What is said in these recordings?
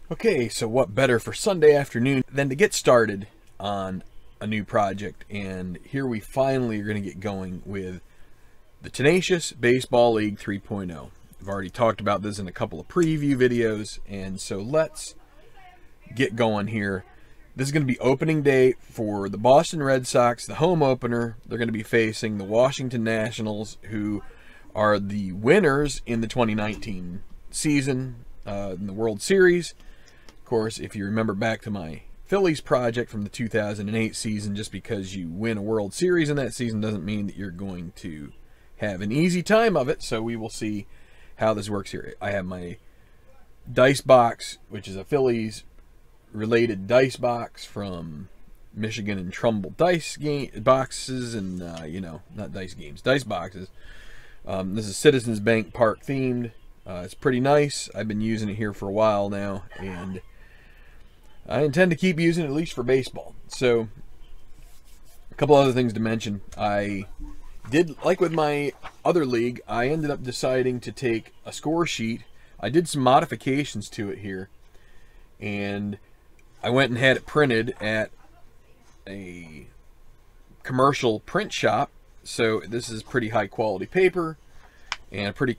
Okay, so what better for Sunday afternoon than to get started on a new project? And here we finally are going to get going with the Tenacious Baseball League 3.0. I've already talked about this in a couple of preview videos, and so let's get going here. This is going to be opening day for the Boston Red Sox, the home opener. They're going to be facing the Washington Nationals, who are the winners in the 2019 season in the World Series. Of course, if you remember back to my Phillies project from the 2008 season, just because you win a World Series in that season doesn't mean that you're going to have an easy time of it. So we will see how this works here. I have my dice box, which is a Phillies related dice box from Michigan and Trumbull dice boxes, and not dice games, dice boxes. This is Citizens Bank Park themed. It's pretty nice. I've been using it here for a while now, and I intend to keep using it at least for baseball. So a couple other things to mention. I did, like with my other league, I ended up deciding to take a score sheet. I did some modifications to it here, and I went and had it printed at a commercial print shop. So this is pretty high quality paper and a pretty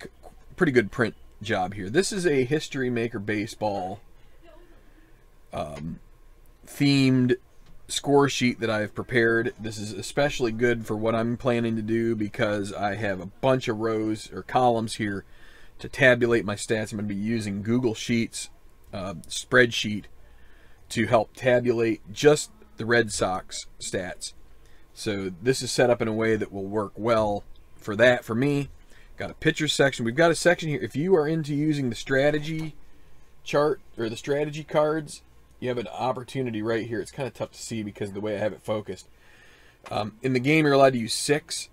good print job here. This is a History Maker Baseball themed score sheet that I've prepared. This is especially good for what I'm planning to do because I have a bunch of rows or columns here to tabulate my stats. I'm going to be using Google Sheets spreadsheet to help tabulate just the Red Sox stats. So this is set up in a way that will work well for that for me. Got a picture section. We've got a section here. If you are into using the strategy chart or the strategy cards, you have an opportunity right here. It's kind of tough to see because of the way I have it focused. In the game, you're allowed to use 6.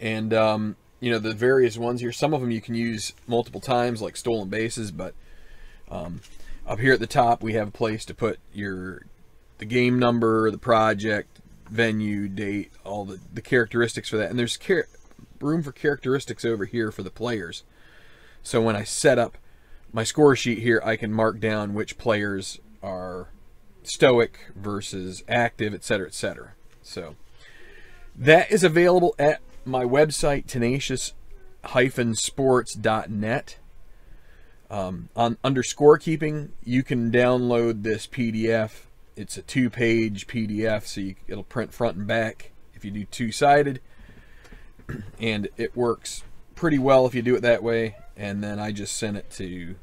And, the various ones here. Some of them you can use multiple times, like stolen bases. But up here at the top, we have a place to put the game number, the project, venue, date, all the characteristics for that. And there's room for characteristics over here for the players. So when I set up my score sheet here, I can mark down which players are stoic versus active, etc., etc. So that is available at my website, tenacious-sports.net. Under scorekeeping, you can download this PDF. It's a 2-page PDF, so it'll print front and back if you do two-sided. And it works pretty well if you do it that way. And then I just sent it to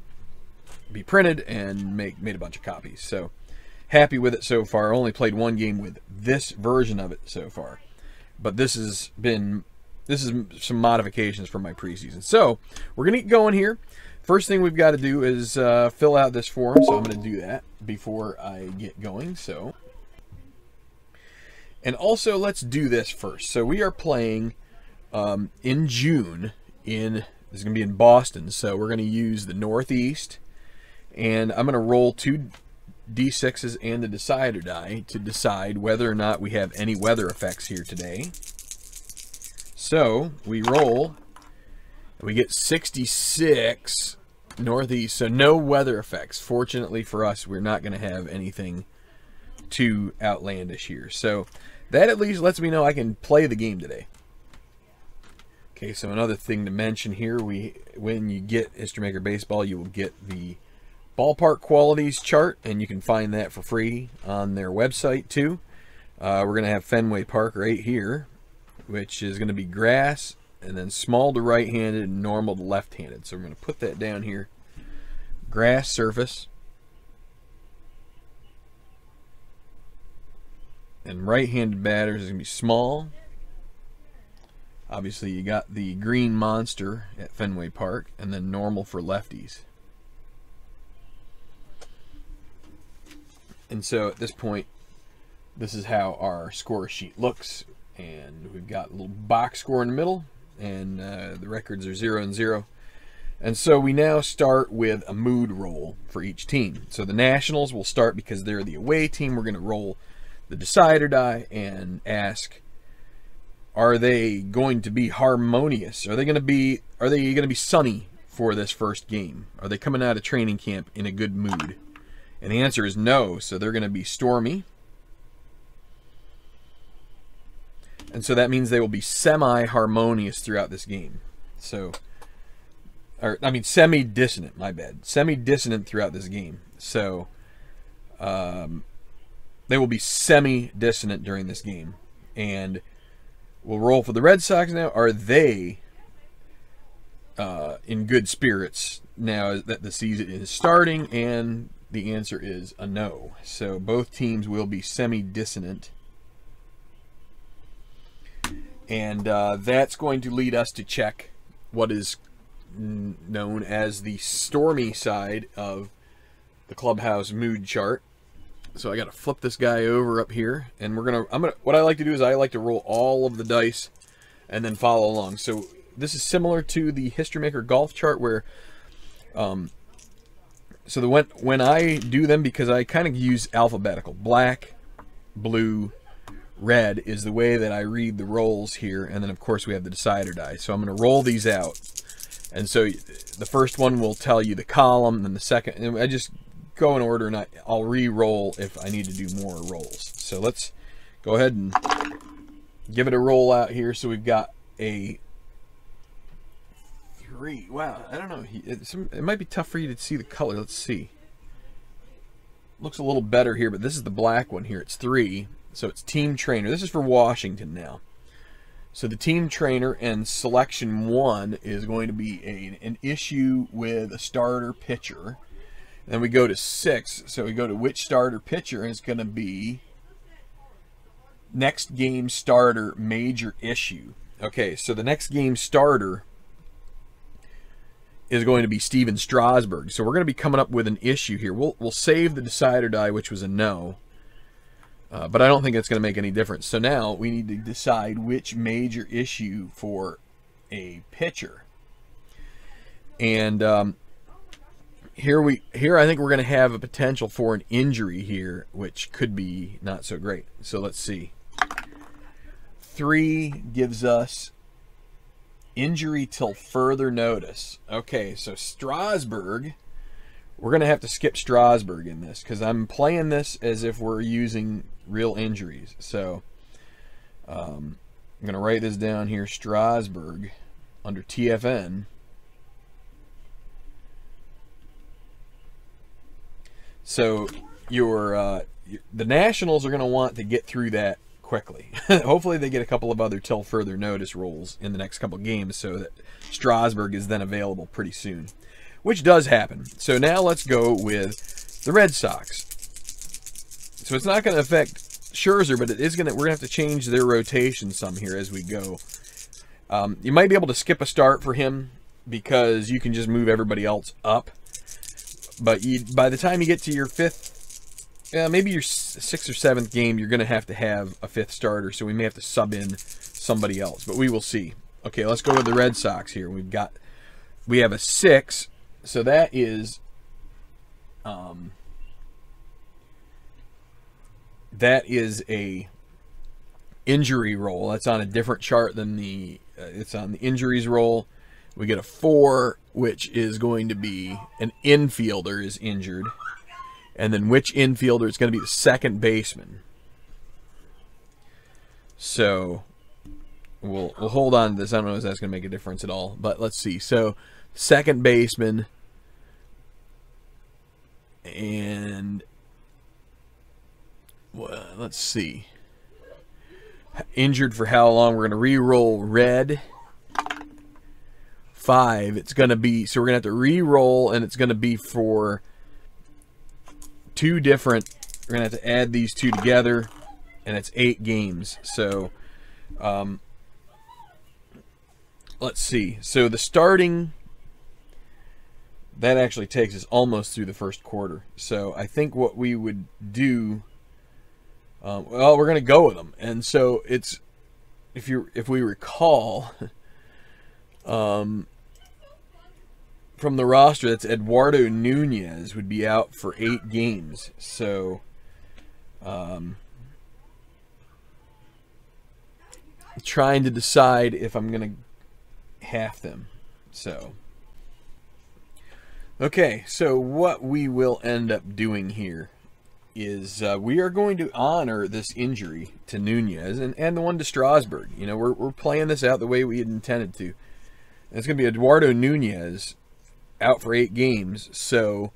be printed and made a bunch of copies. So happy with it so far. I only played one game with this version of it so far, but this is some modifications from my preseason. So we're gonna get going here. First thing we've got to do is fill out this form, so I'm going to do that before I get going. And also let's do this first. So we are playing in June this is going to be in Boston, so we're going to use the Northeast, and I'm going to roll 2 D6s and the decider die to decide whether or not we have any weather effects here today. So we roll, and we get 66 Northeast, so no weather effects. Fortunately for us, we're not going to have anything too outlandish here. So that at least lets me know I can play the game today. Okay, so another thing to mention here, when you get History Maker Baseball, you will get the ballpark qualities chart, and you can find that for free on their website too. We're going to have Fenway Park right here, which is going to be grass, and then small to right-handed and normal to left-handed. So we're going to put that down here. Grass surface. And right-handed batters is going to be small. Obviously, you got the green monster at Fenway Park, and then normal for lefties. And so at this point, this is how our score sheet looks. And we've got a little box score in the middle, and the records are 0 and 0. And so we now start with a mood roll for each team. So the Nationals will start because they're the away team. We're going to roll the decider die and ask, are they going to be harmonious? Are they going to be sunny for this first game? Are they coming out of training camp in a good mood? And the answer is no. So they're going to be stormy. And so that means they will be semi-harmonious throughout this game. So, or I mean semi-dissonant, my bad. Semi-dissonant throughout this game. So, they will be semi-dissonant during this game. And we'll roll for the Red Sox now. Are they in good spirits now that the season is starting? And the answer is a no. So both teams will be semi-dissonant. And that's going to lead us to check what is known as the stormy side of the clubhouse mood chart. So I got to flip this guy over up here, and what I like to do is I like to roll all of the dice and then follow along. So this is similar to the History Maker golf chart where when I do them, because I kind of use alphabetical, black, blue, red is the way that I read the rolls here, and then of course we have the decider die. So I'm going to roll these out, and so the first one will tell you the column, and then the second, and I just go in order, and I'll re-roll if I need to do more rolls. So let's go ahead and give it a roll out here. So we've got a 3. Wow, I don't know. It might be tough for you to see the color. Let's see. Looks a little better here, but this is the black one here. It's 3. So it's team trainer. This is for Washington now. So the team trainer and selection 1 is going to be an issue with a starter pitcher. Then we go to 6. So we go to which starter pitcher, and it's going to be next game starter major issue. Okay, so the next game starter is going to be Steven Strasburg. So we're going to be coming up with an issue here. We'll save the decider die, which was a no. But I don't think it's going to make any difference. So now we need to decide which major issue for a pitcher. And here I think we're going to have a potential for an injury here, which could be not so great. So let's see. 3 gives us injury till further notice. Okay, so Strasburg, we're going to have to skip Strasburg in this because I'm playing this as if we're using real injuries. So I'm going to write this down here. Strasburg under TFN. So the Nationals are going to want to get through that quickly. Hopefully they get a couple of other till further notice rolls in the next couple games so that Strasburg is then available pretty soon, which does happen. So now let's go with the Red Sox. So it's not going to affect Scherzer, but it is going to. We're going to have to change their rotation some here as we go. You might be able to skip a start for him because you can just move everybody else up. But by the time you get to your 5th, maybe your 6th or 7th game, you're going to have a 5th starter. So we may have to sub in somebody else, but we will see. Okay, let's go with the Red Sox here. We have a 6, so that is a injury roll. That's on a different chart than it's on the injuries roll. We get a 4, which is going to be an infielder is injured. And then which infielder is going to be the second baseman. So we'll hold on to this. I don't know if that's going to make a difference at all. But let's see. So second baseman. And well, let's see. Injured for how long? We're going to re-roll red. 5. It's going to be, so we're going to have to re-roll, and it's going to be for 2 different, we're going to have to add these 2 together, and it's 8 games. So let's see. So the starting, that actually takes us almost through the first quarter. So I think what we would do, well, we're going to go with them. And so it's, if we recall, from the roster, that's Eduardo Nunez would be out for 8 games. So trying to decide if I'm going to half them. So Okay, so what we will end up doing here is we are going to honor this injury to Nunez and the one to Strasburg. You know, we're playing this out the way we had intended to. And it's going to be Eduardo Nunez out for 8 games, so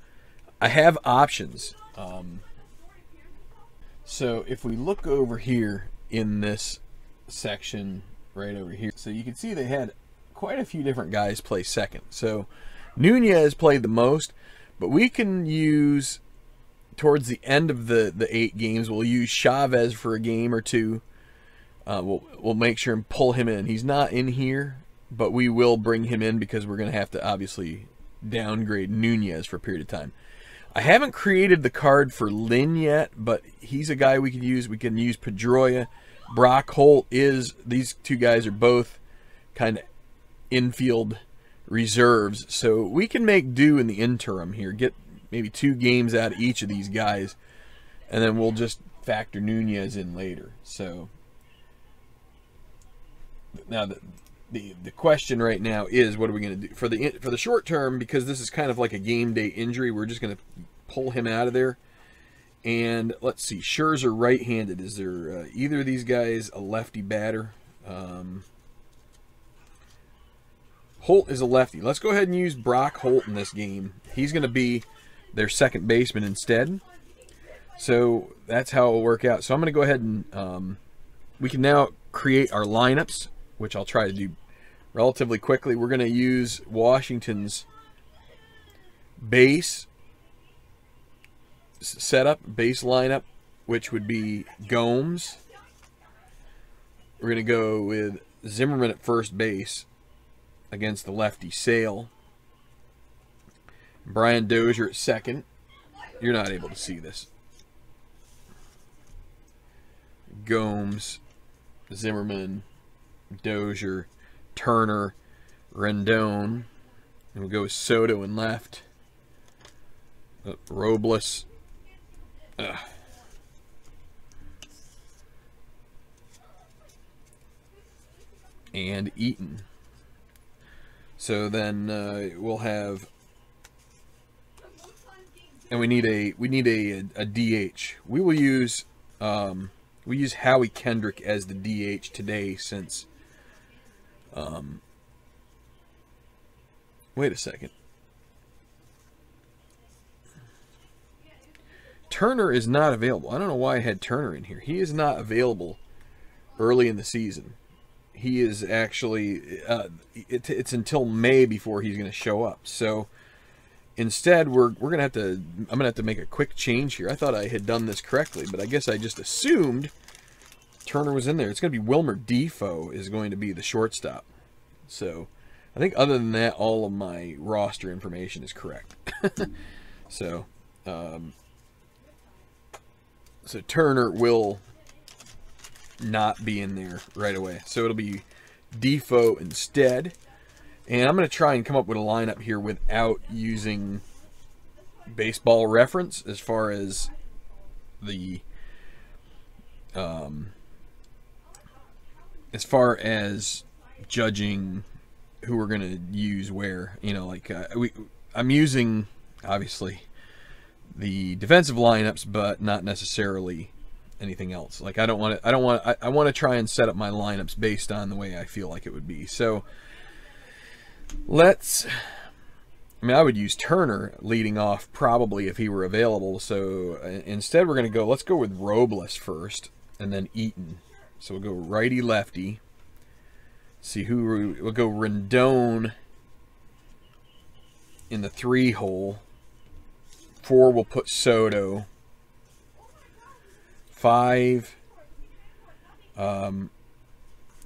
I have options. So if we look over here in this section right over here, so you can see they had quite a few different guys play second. So Nunez played the most, but we can use, towards the end of the 8 games, we'll use Chavez for a game or two. We'll make sure and pull him in. He's not in here, but we will bring him in because we're going to have to obviously downgrade Nunez for a period of time. I haven't created the card for Lynn yet, but he's a guy we could use. We can use Pedroia. Brock Holt is, these two guys are both kind of infield reserves, so we can make do in the interim here. Get maybe 2 games out of each of these guys, and then we'll just factor Nunez in later. So now the question right now is, what are we going to do for the short term? Because this is kind of like a game day injury, we're just going to pull him out of there. And let's see, Scherzer right-handed. Is there either of these guys a lefty batter? Holt is a lefty. Let's go ahead and use Brock Holt in this game. He's going to be their second baseman instead. So that's how it will work out. So I'm going to go ahead and we can now create our lineups, which I'll try to do relatively quickly. We're going to use Washington's base setup, base lineup, which would be Gomes. We're going to go with Zimmerman at first base against the lefty Sale. Brian Dozier at second. You're not able to see this. Gomes, Zimmerman, Dozier, Turner, Rendon. And we'll go with Soto in left. Robles. And Eaton. So then we'll have, and we need a DH. We will use we use Howie Kendrick as the DH today since wait a second. Turner is not available. I don't know why I had Turner in here. He is not available early in the season. He is actually, it's until May before he's going to show up. So instead, we're going to have to, I'm going to have to make a quick change here. I thought I had done this correctly, but I guess I just assumed Turner was in there. It's going to be Wilmer Defoe is going to be the shortstop. So I think other than that, all of my roster information is correct. So Turner will not be in there right away. So it'll be Defoe instead. And I'm going to try and come up with a lineup here without using Baseball Reference as far as the judging who we're going to use where. You know, like I'm using obviously the defensive lineups, but not necessarily anything else. Like I want to try and set up my lineups based on the way I feel like it would be. So I would use Turner leading off probably if he were available. So instead let's go with Robles first and then Eaton. So we'll go righty lefty. See who we'll go. Rendon in the 3 hole. 4 we'll put Soto. 5 so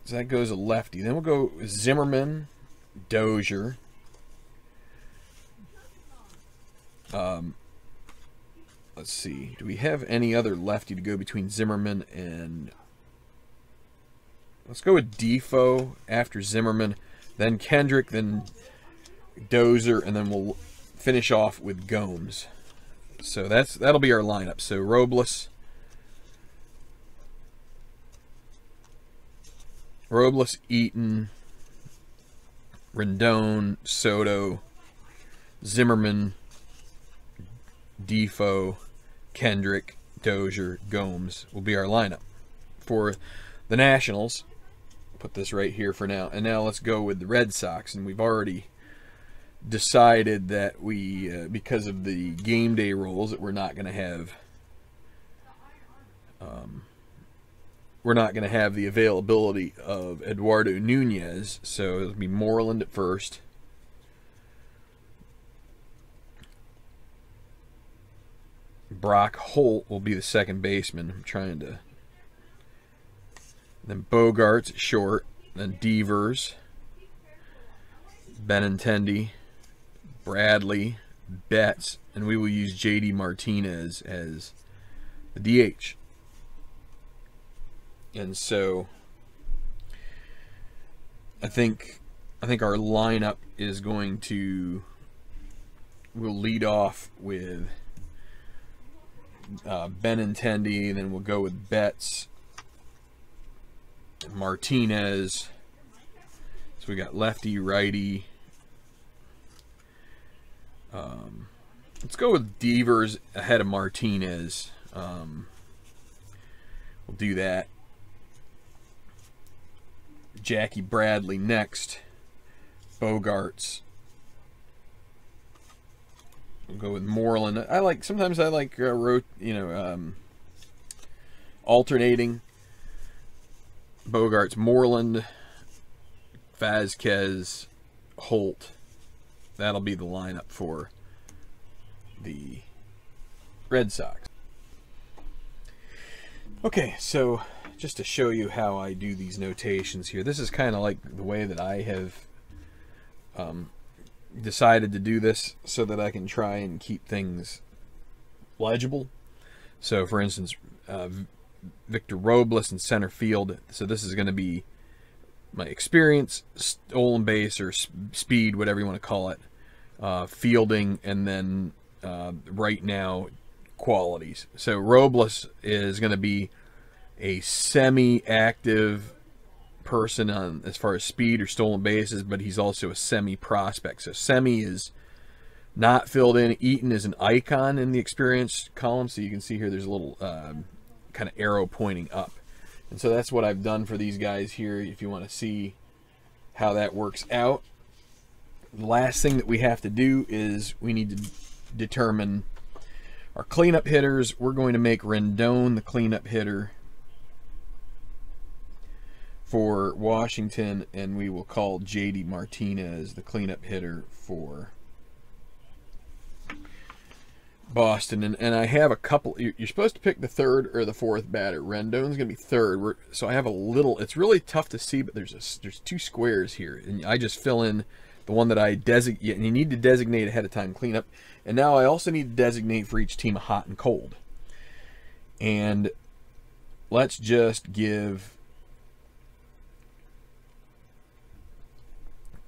that goes a lefty. Then we'll go Zimmerman, Dozier. Let's see. Do we have any other lefty to go between Zimmerman and... Let's go with Defoe after Zimmerman, then Kendrick, then Dozier, and then we'll finish off with Gomes. So that'll be our lineup. So Robles, Eaton, Rendon, Soto, Zimmerman, Defoe, Kendrick, Dozier, Gomes will be our lineup. For the Nationals, put this right here for now. And now let's go with the Red Sox. And we've already decided that we, because of the game day rules, that we're not going to have the availability of Eduardo Nunez. So it'll be Moreland at first. Brock Holt will be the second baseman. I'm trying to. Then Bogarts at short. Then Devers, Benintendi, Bradley, Betts, and we will use JD Martinez as the DH. And so I think our lineup is going to, we'll lead off with Benintendi, then we'll go with Betts, Martinez. So we got lefty, righty. Let's go with Devers ahead of Martinez. We'll do that. Jackie Bradley next. Bogarts. We'll go with Moreland. Sometimes I like alternating. Bogarts, Moreland, Vasquez, Holt. That'll be the lineup for the Red Sox. Okay, so just to show you how I do these notations here, this is kind of like the way that I have decided to do this so that I can try and keep things legible. So, for instance, Victor Robles in center field. So this is going to be my experience, stolen base or speed, whatever you want to call it, fielding, and then right now qualities. So Robles is going to be a semi-active person on as far as speed or stolen bases, but he's also a semi-prospect. So semi is not filled in. Eaton is an icon in the experience column, so you can see here there's a little kind of arrow pointing up. And so that's what I've done for these guys here, if you want to see how that works out. The last thing that we have to do is we need to determine our cleanup hitters. We're going to make Rendon the cleanup hitter for Washington, and we will call JD Martinez the cleanup hitter for Boston. And I have a couple. You're supposed to pick the third or the fourth batter. Rendon's going to be third. So I have a little. It's really tough to see, but there's two squares here, and I just fill in the one that I designate. And you need to designate ahead of time cleanup. And now I also need to designate for each team a hot and cold. And let's just give.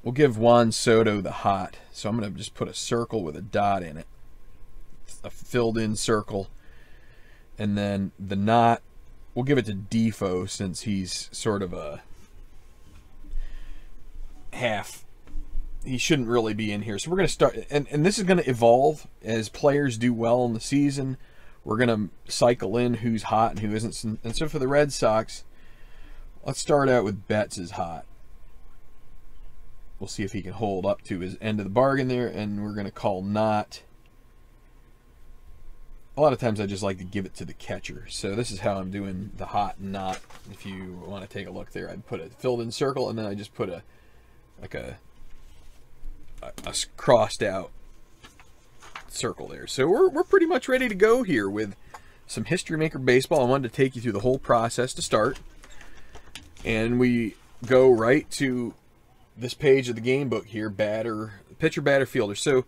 We'll give Juan Soto the hot. So I'm going to just put a circle with a dot in it. A filled in circle. And then the not, we'll give it to Defoe since he's sort of a half. He shouldn't really be in here. So we're going to start, and this is going to evolve as players do well in the season. We're going to cycle in who's hot and who isn't. And so for the Red Sox, let's start out with Betts is hot. We'll see if he can hold up to his end of the bargain there, and we're going to call not. A lot of times I just like to give it to the catcher. So this is how I'm doing the hot and not. If you want to take a look there, I'd put a filled in circle, and then I just put a crossed out circle there. So we're pretty much ready to go here with some History Maker Baseball. I wanted to take you through the whole process to start. And we go right to this page of the game book here, pitcher, batter, fielder. So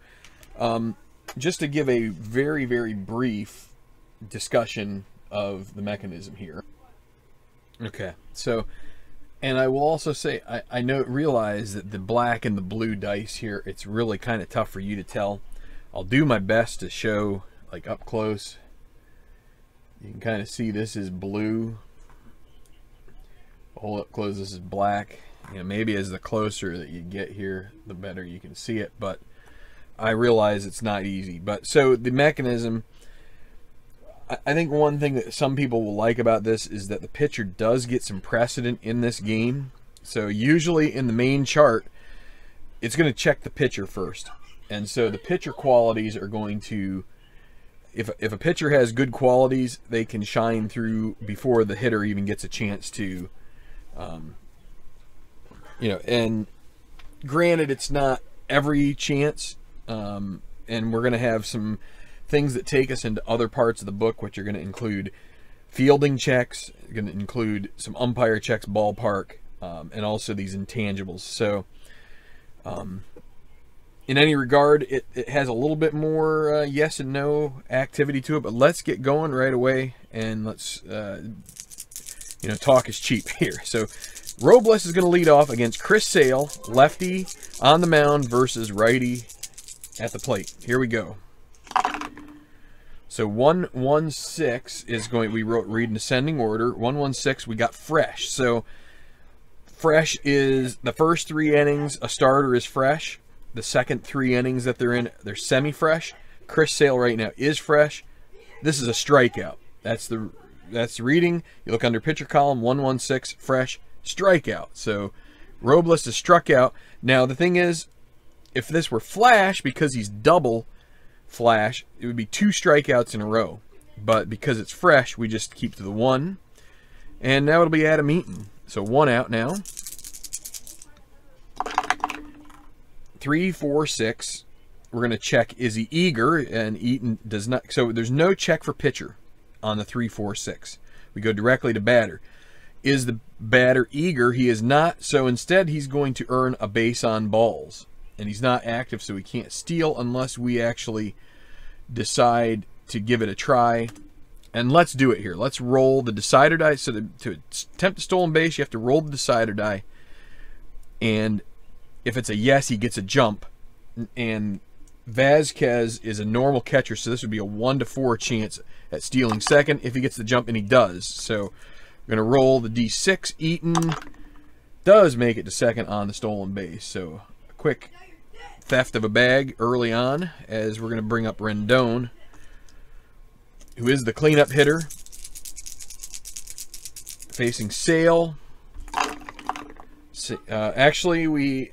just to give a very, very brief discussion of the mechanism here. Okay, so, and I will also say, I realize that the black and the blue dice here, it's really kind of tough for you to tell. I'll do my best to show, like, up close. You can kind of see this is blue. Hold up close, this is black. You know, maybe as the closer that you get here, the better you can see it. But I realize it's not easy. But so the mechanism, I think one thing that some people will like about this is that the pitcher does get some precedent in this game. So usually in the main chart, it's going to check the pitcher first. And so the pitcher qualities are going to, if a pitcher has good qualities, they can shine through before the hitter even gets a chance to, and granted, it's not every chance, and we're going to have some things that take us into other parts of the book, which are going to include fielding checks, going to include some umpire checks, ballpark, and also these intangibles. So in any regard, it has a little bit more yes and no activity to it, but let's get going right away, and let's talk is cheap here. So Robles is going to lead off against Chris Sale, lefty on the mound versus righty at the plate. Here we go. So 1-1-6 is going, we read in ascending order. 1-1-6, we got Fresh. So Fresh is the first 3 innings, a starter is fresh. The second 3 innings that they're in, they're semi-fresh. Chris Sale right now is fresh. This is a strikeout. That's the reading. You look under pitcher column, 1-1-6, fresh, strikeout. So Robles is struck out. Now the thing is, if this were Flash, because he's double Flash, it would be 2 strikeouts in a row. But because it's fresh, we just keep to the 1. And now it'll be Adam Eaton. So 1 out now. 3-4-6. We're going to check, is he eager? And Eaton does not. So there's no check for pitcher on the 3-4-6. We go directly to batter. Is the batter eager? He is not. So instead, he's going to earn a base on balls. And he's not active, so he can't steal unless we actually decide to give it a try. And let's do it here. Let's roll the decider die. So to attempt a stolen base, you have to roll the decider die. And if it's a yes, he gets a jump. And Vasquez is a normal catcher, so this would be a 1-4 chance at stealing second if he gets the jump, and he does. So we're going to roll the D6. Eaton does make it to second on the stolen base. So a quick theft of a bag early on, as we're going to bring up Rendon, who is the cleanup hitter, facing Sale. Actually, we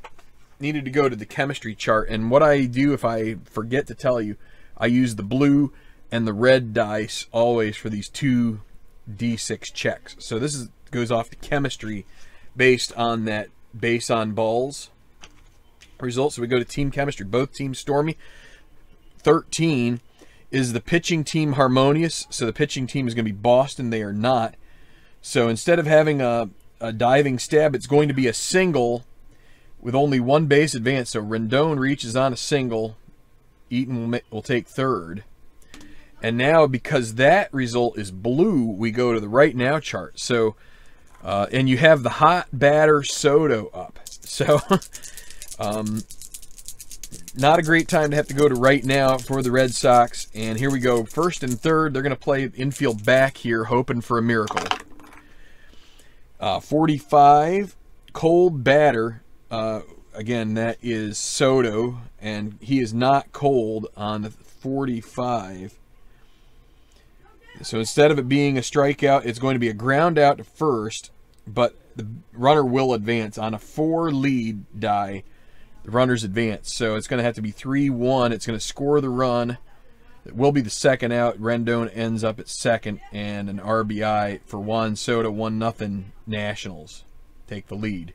needed to go to the chemistry chart, and what I do, if I forget to tell you, I use the blue and the red dice always for these 2 D6 checks. So this goes off to chemistry based on that base on balls results. So we go to team chemistry. Both teams stormy. 13 is the pitching team harmonious. So the pitching team is going to be Boston. They are not. So instead of having a diving stab, it's going to be a single with only 1 base advance. So Rendon reaches on a single. Eaton will take third. And now, because that result is blue, we go to the right now chart. So, and you have the hot batter Soto up. So, not a great time to have to go to right now for the Red Sox. And here we go. First and third, they're going to play infield back here, hoping for a miracle. 45, cold batter. Again, that is Soto, and he is not cold on the 45. So instead of it being a strikeout, it's going to be a ground out to first, but the runner will advance. On a 4 lead die, the runner's advance. So it's going to have to be 3-1. It's going to score the run. It will be the second out. Rendon ends up at second, and an RBI for Juan Soto. 1-0 Nationals take the lead.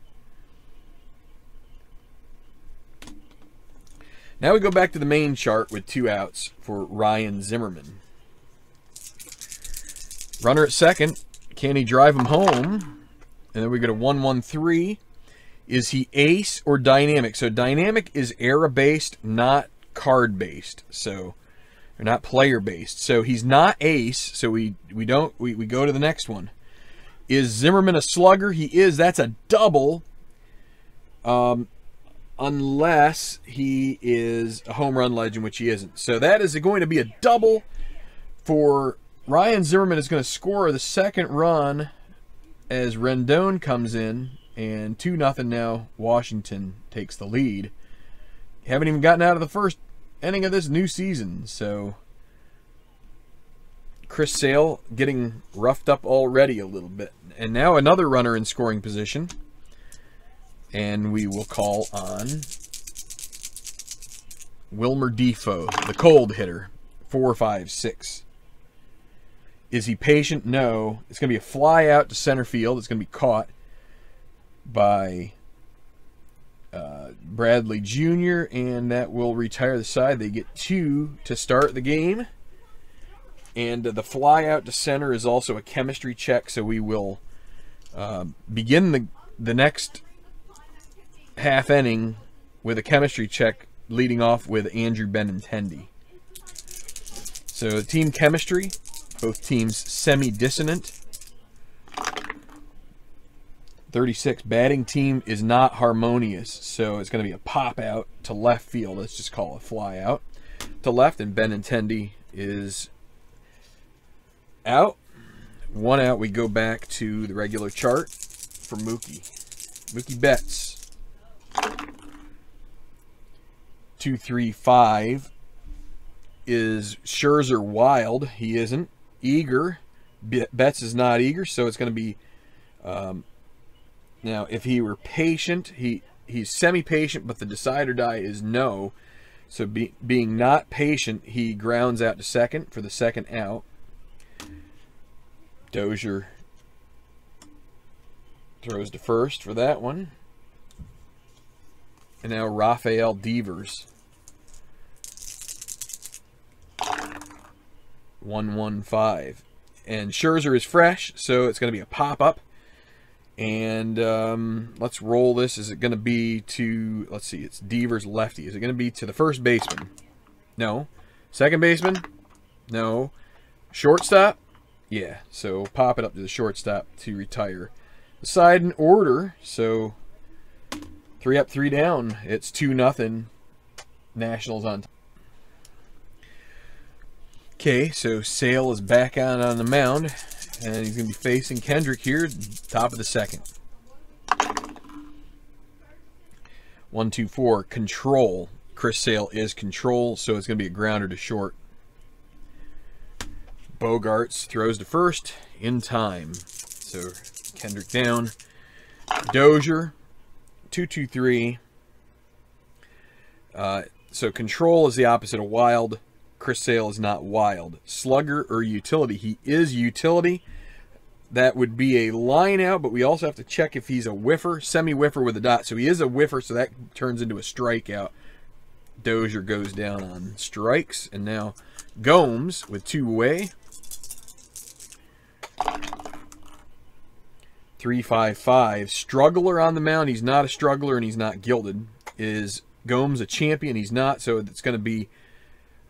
Now we go back to the main chart with 2 outs for Ryan Zimmerman. Runner at second. Can he drive him home? And then we go to 1-1-3. Is he ace or dynamic? So dynamic is era-based, not card-based. So, or not player-based. So he's not ace. So we go to the next one. Is Zimmerman a slugger? He is. That's a double. Unless he is a home run legend, which he isn't. So that is going to be a double for Ryan Zimmerman. Is going to score the second run as Rendon comes in, and 2-0 now. Washington takes the lead. Haven't even gotten out of the first. inning of this new season. So Chris Sale getting roughed up already a little bit. And now another runner in scoring position. And we will call on Wilmer Defoe, the cold hitter. 4, 5, 6. Is he patient? No. It's going to be a fly out to center field. It's going to be caught by Bradley Jr., and that will retire the side. They get 2 to start the game. And the fly out to center is also a chemistry check, so we will begin the next half inning with a chemistry check, leading off with Andrew Benintendi. So team chemistry, both teams semi-dissonant. 36, batting team is not harmonious, so it's going to be a pop out to left field. Let's just call it a fly out to left, and Benintendi is out. 1 out. We go back to the regular chart for Mookie. Mookie Betts. 2, 3, 5. Is Scherzer wild? He isn't. Eager. Betts is not eager, so it's going to be... now, if he were patient, he's semi-patient, but the decide or die is no. So being not patient, he grounds out to second for the second out. Dozier throws to first for that one. And now Rafael Devers. 1-1-5. And Scherzer is fresh, so it's going to be a pop-up. And let's roll this. Is it going to be to, let's see, it's Devers lefty. Is it going to be to the first baseman? No. Second baseman? No. Shortstop? Yeah. So pop it up to the shortstop to retire the side in order. So 3 up, 3 down. It's 2-0. Nationals on top. Okay, so Sale is back out on the mound, and he's going to be facing Kendrick here, top of the second. 1, 2, 4, control. Chris Sale is control, so it's going to be a grounder to short. Bogarts throws to first in time. So Kendrick down. Dozier, 2, 2, 3. So control is the opposite of wild. Chris Sale is not wild. Slugger or utility. He is utility. That would be a line out, but we also have to check if he's a whiffer, semi-whiffer with a dot. So he is a whiffer, so that turns into a strikeout. Dozier goes down on strikes. And now Gomes with 2 away. 3, 5, 5. Struggler on the mound. He's not a struggler and he's not gilded. Is Gomes a champion? He's not, so it's going to be...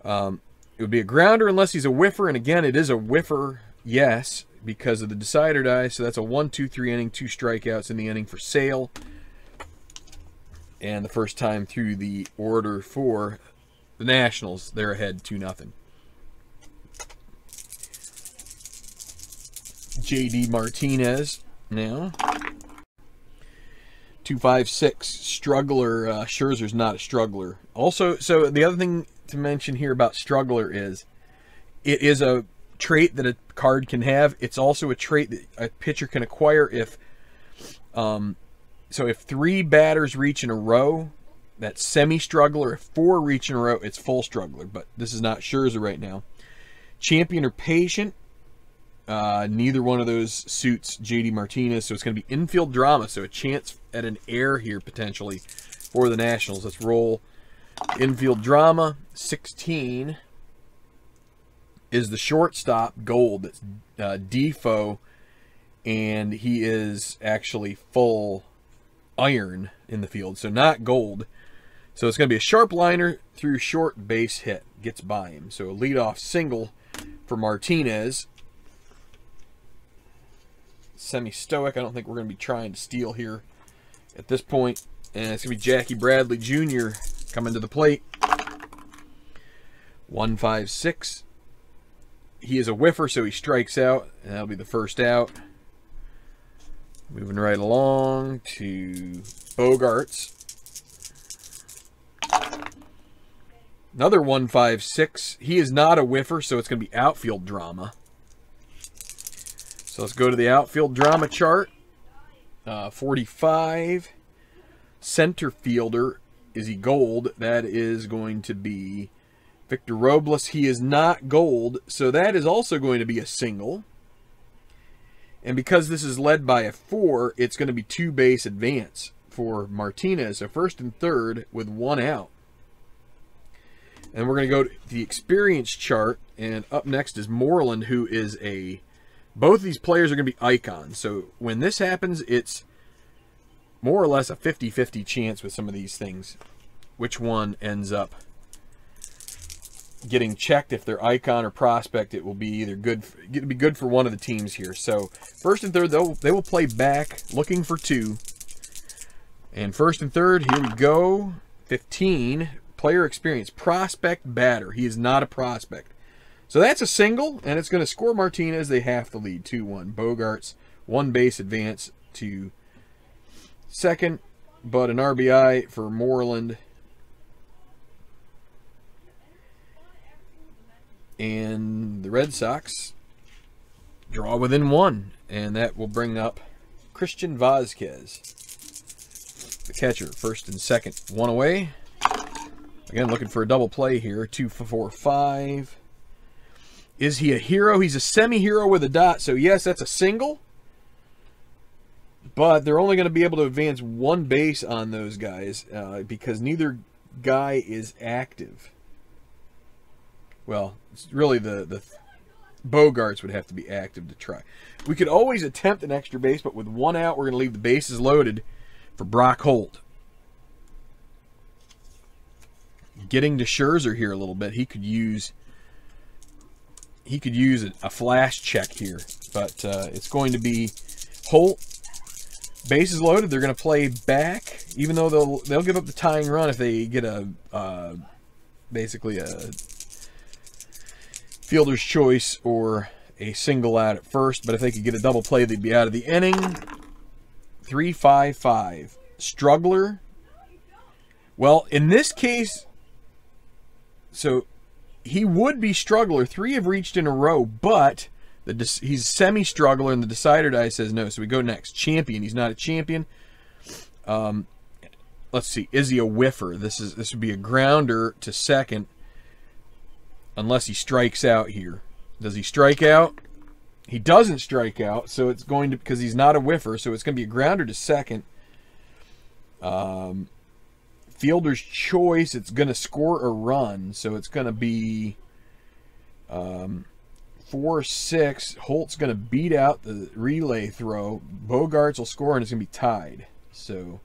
it would be a grounder unless he's a whiffer, and again, it is a whiffer, yes, because of the decide or die. So that's a 1, 2, 3 inning, 2 strikeouts in the inning for Sale. And the first time through the order for the Nationals, they're ahead 2-0. JD Martinez now. 2, 5, 6. Struggler. Scherzer's not a struggler. Also, so the other thing to mention here about struggler is it is a trait that a card can have. It's also a trait that a pitcher can acquire if so if 3 batters reach in a row, that's semi-struggler. If 4 reach in a row, it's full struggler, but this is not Scherzer right now. Champion or patient, neither one of those suits JD Martinez, so it's going to be infield drama, so a chance at an error here potentially for the Nationals. Let's roll infield drama. 16 is the shortstop, gold. That's Defoe, and he is actually full iron in the field, so not gold. So it's going to be a sharp liner through short, base hit. Gets by him. So a leadoff single for Martinez. Semi-stoic. I don't think we're going to be trying to steal here at this point. And it's going to be Jackie Bradley Jr. coming to the plate. 1, 5, 6. He is a whiffer, so he strikes out, and that'll be the first out. Moving right along to Bogarts. Another 1-5-6. He is not a whiffer, so it's going to be outfield drama. So let's go to the outfield drama chart. 45. Center fielder. Is he gold? That is going to be Victor Robles. He is not gold, so that is also going to be a single. And because this is led by a 4, it's going to be 2 base advance for Martinez. So first and third with 1 out. And we're going to go to the experience chart. And up next is Moreland, who is a... Both of these players are going to be icons. So when this happens, it's more or less a 50-50 chance with some of these things. Which one ends up getting checked. If they're icon or prospect, it will be either good. It'll be good for one of the teams here. So first and third, they will play back, looking for 2. And first and third, here we go. 15. Player experience, prospect batter. He is not a prospect. So that's a single, and it's going to score Martinez. They have to lead 2-1. Bogarts, 1 base advance to second, but an RBI for Moreland. And the Red Sox draw within 1, and that will bring up Christian Vazquez, the catcher. First and second, 1 away. Again, looking for a double play here. 2, 4, 5. Is he a hero? He's a semi-hero with a dot. So, yes, that's a single. But they're only going to be able to advance 1 base on those guys because neither guy is active. Well, it's really the Bogarts would have to be active to try. We could always attempt an extra base, but with 1 out, we're going to leave the bases loaded for Brock Holt. Getting to Scherzer here a little bit. He could use a flash check here, but it's going to be Holt. Bases loaded. They're going to play back, even though they'll give up the tying run if they get basically a fielder's choice or a single out at first. But if they could get a double play, they'd be out of the inning. 3-5-5. Struggler. Well, in this case, so he would be struggler. 3 have reached in a row, but he's semi-struggler, and the decider die says no. So we go next. Champion. He's not a champion. Let's see. Is he a whiffer? This would be a grounder to second, unless he strikes out here. Does he strike out? He doesn't strike out, so it's going to, because he's not a whiffer, so it's going to be a grounder to second. Fielder's choice, it's going to score a run, so it's going to be 4-6. Holt's going to beat out the relay throw. Bogarts will score, and it's going to be tied. So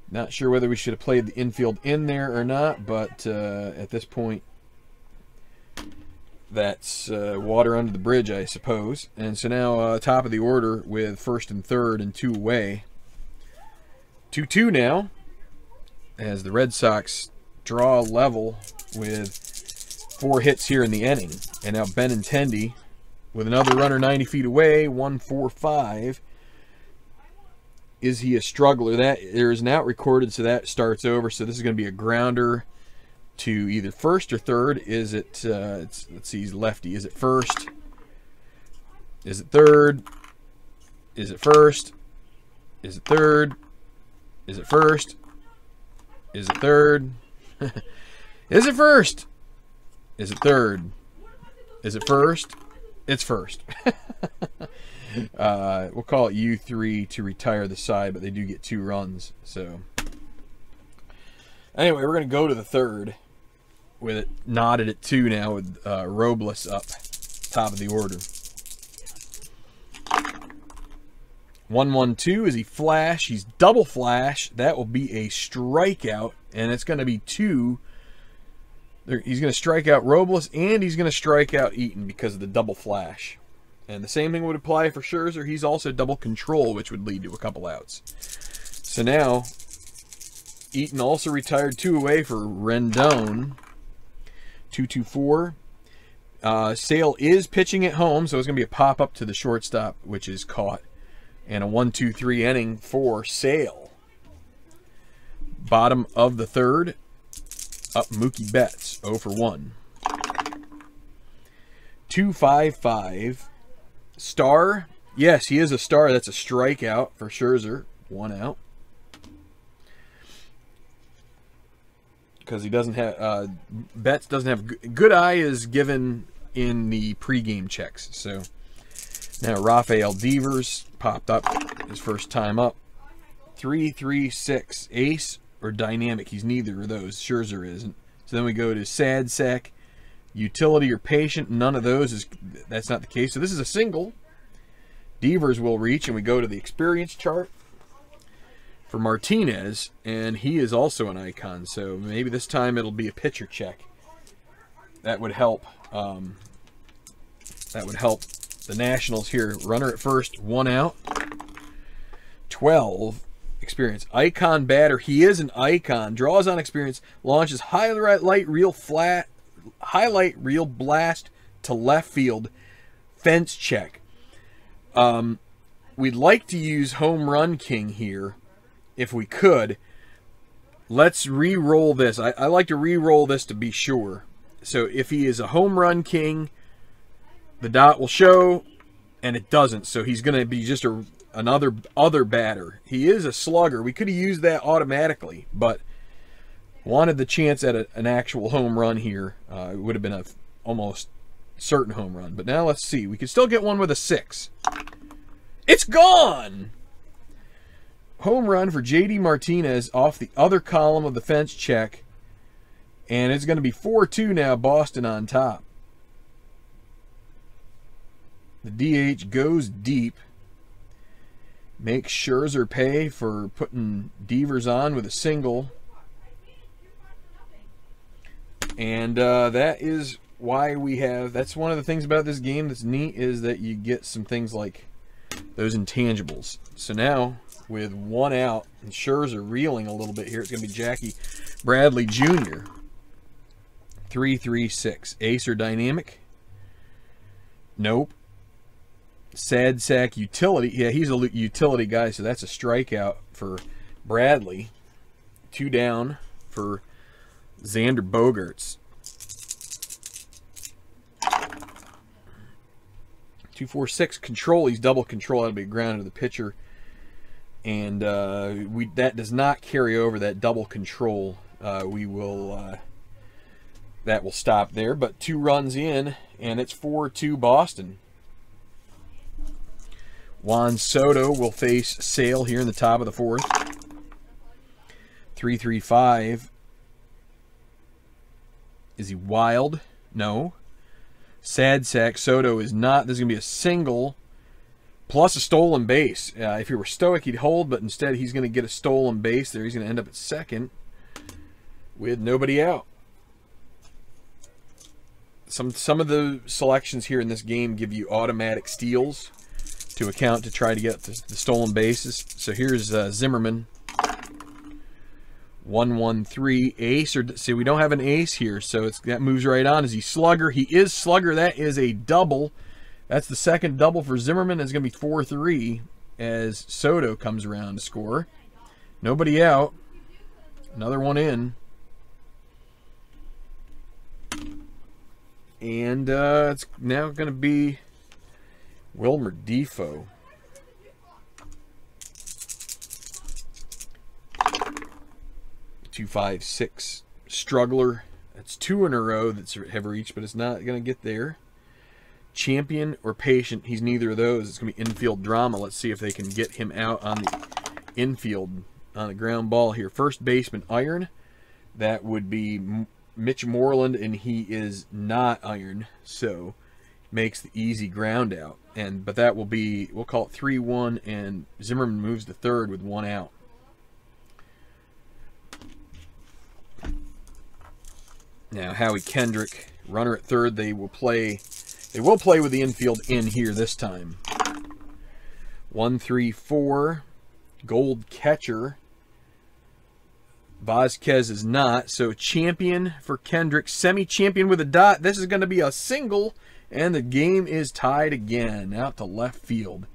not sure whether we should have played the infield in there or not, but at this point, that's water under the bridge, I suppose. And so now top of the order with first and third and 2 away. 2-2 now, as the Red Sox draw level with 4 hits here in the inning. And now Benintendi with another runner 90 feet away, 1-4-5. Is he a struggler? That there is an out recorded, so that starts over. So this is going to be a grounder to either first or third. Is it, let's see, he's lefty. Is it first? Is it third? Is it first? Is it third? Is it first? Is it third? Is it first? Is it third? Is it first? It's first. We'll call it U3 to retire the side, but they do get 2 runs. So anyway, we're going to go to the third with it knotted at 2 now with Robles up top of the order. 1-1-2. Is he flash? He's double flash. That will be a strikeout, and it's going to be 2. He's going to strike out Robles, and he's going to strike out Eaton because of the double flash. And the same thing would apply for Scherzer. He's also double control, which would lead to a couple outs. So now, Eaton also retired 2 away for Rendon. 2-2-4. Sale is pitching at home, so it's going to be a pop-up to the shortstop, which is caught. And a 1-2-3 inning for Sale. Bottom of the third, up Mookie Betts, 0 for 1. 255. Star. Yes, he is a star. That's a strikeout for Scherzer. 1 out. Because he doesn't have, Betts doesn't have, good eye is given in the pregame checks. So now Rafael Devers popped up his first time up. 3-3-6. Ace or dynamic. He's neither of those. Scherzer isn't. So then we go to sad sack, utility or patient. None of those is, that's not the case. So this is a single. Devers will reach, and we go to the experience chart for Martinez, and he is also an icon. So maybe this time it'll be a pitcher check. That would help. That would help the Nationals here. Runner at first, 1 out. 12. Experience. Icon batter. He is an icon. Draws on experience. Launches highlight reel blast to left field. Fence check. We'd like to use Home Run King here if we could. Let's re-roll this. I like to re-roll this to be sure. So if he is a Home Run King, the dot will show, and it doesn't. So he's going to be just another batter. He is a slugger. We could have used that automatically, but wanted the chance at an actual home run here. It would have been a almost certain home run. But now let's see. We could still get one with a 6. It's gone! Home run for J.D. Martinez off the other column of the fence check. And it's going to be 4-2 now, Boston on top. The DH goes deep. Makes Scherzer pay for putting Devers on with a single. And that is why we have, that's one of the things about this game that's neat, is that you get some things like those intangibles. So now, with 1 out, and Scherzer reeling a little bit here, it's going to be Jackie Bradley Jr. 3-3-6. Ace or dynamic? Nope. Sad sack utility. Yeah, he's a utility guy, so that's a strikeout for Bradley. 2 down for Xander Bogaerts. 2-4-6 control. He's double control. That'll be grounded to the pitcher, and that does not carry over. That double control. We will. That will stop there. But 2 runs in, and it's 4-2 Boston. Juan Soto will face Sale here in the top of the 4th. 3-3-5. Is he wild? No. Sad sack. Soto is not. This is going to be a single plus a stolen base. If he were stoic, he'd hold, but instead he's going to get a stolen base there. He's going to end up at second with nobody out. Some of the selections here in this game give you automatic steals to account to try to get the stolen bases. So here's Zimmerman. 1-1-3 ace, or see, we don't have an ace here, so that moves right on. Is he slugger? He is slugger. That is a double. That's the second double for Zimmerman. It's going to be 4-3 as Soto comes around to score. Nobody out. Another one in. And it's now going to be Wilmer Defoe. 2-5-6 struggler. That's 2 in a row that have reached, but it's not going to get there. Champion or patient. He's neither of those. It's going to be infield drama. Let's see if they can get him out on the infield on the ground ball here. First baseman iron. That would be Mitch Moreland, and he is not iron, so makes the easy ground out. But that will be, we'll call it 3-1, and Zimmerman moves to third with 1 out. Now Howie Kendrick, runner at third. They will play with the infield in here this time. 1-3-4, gold catcher. Vazquez is not, so champion for Kendrick, semi-champion with a dot. This is going to be a single, and the game is tied again, out to left field.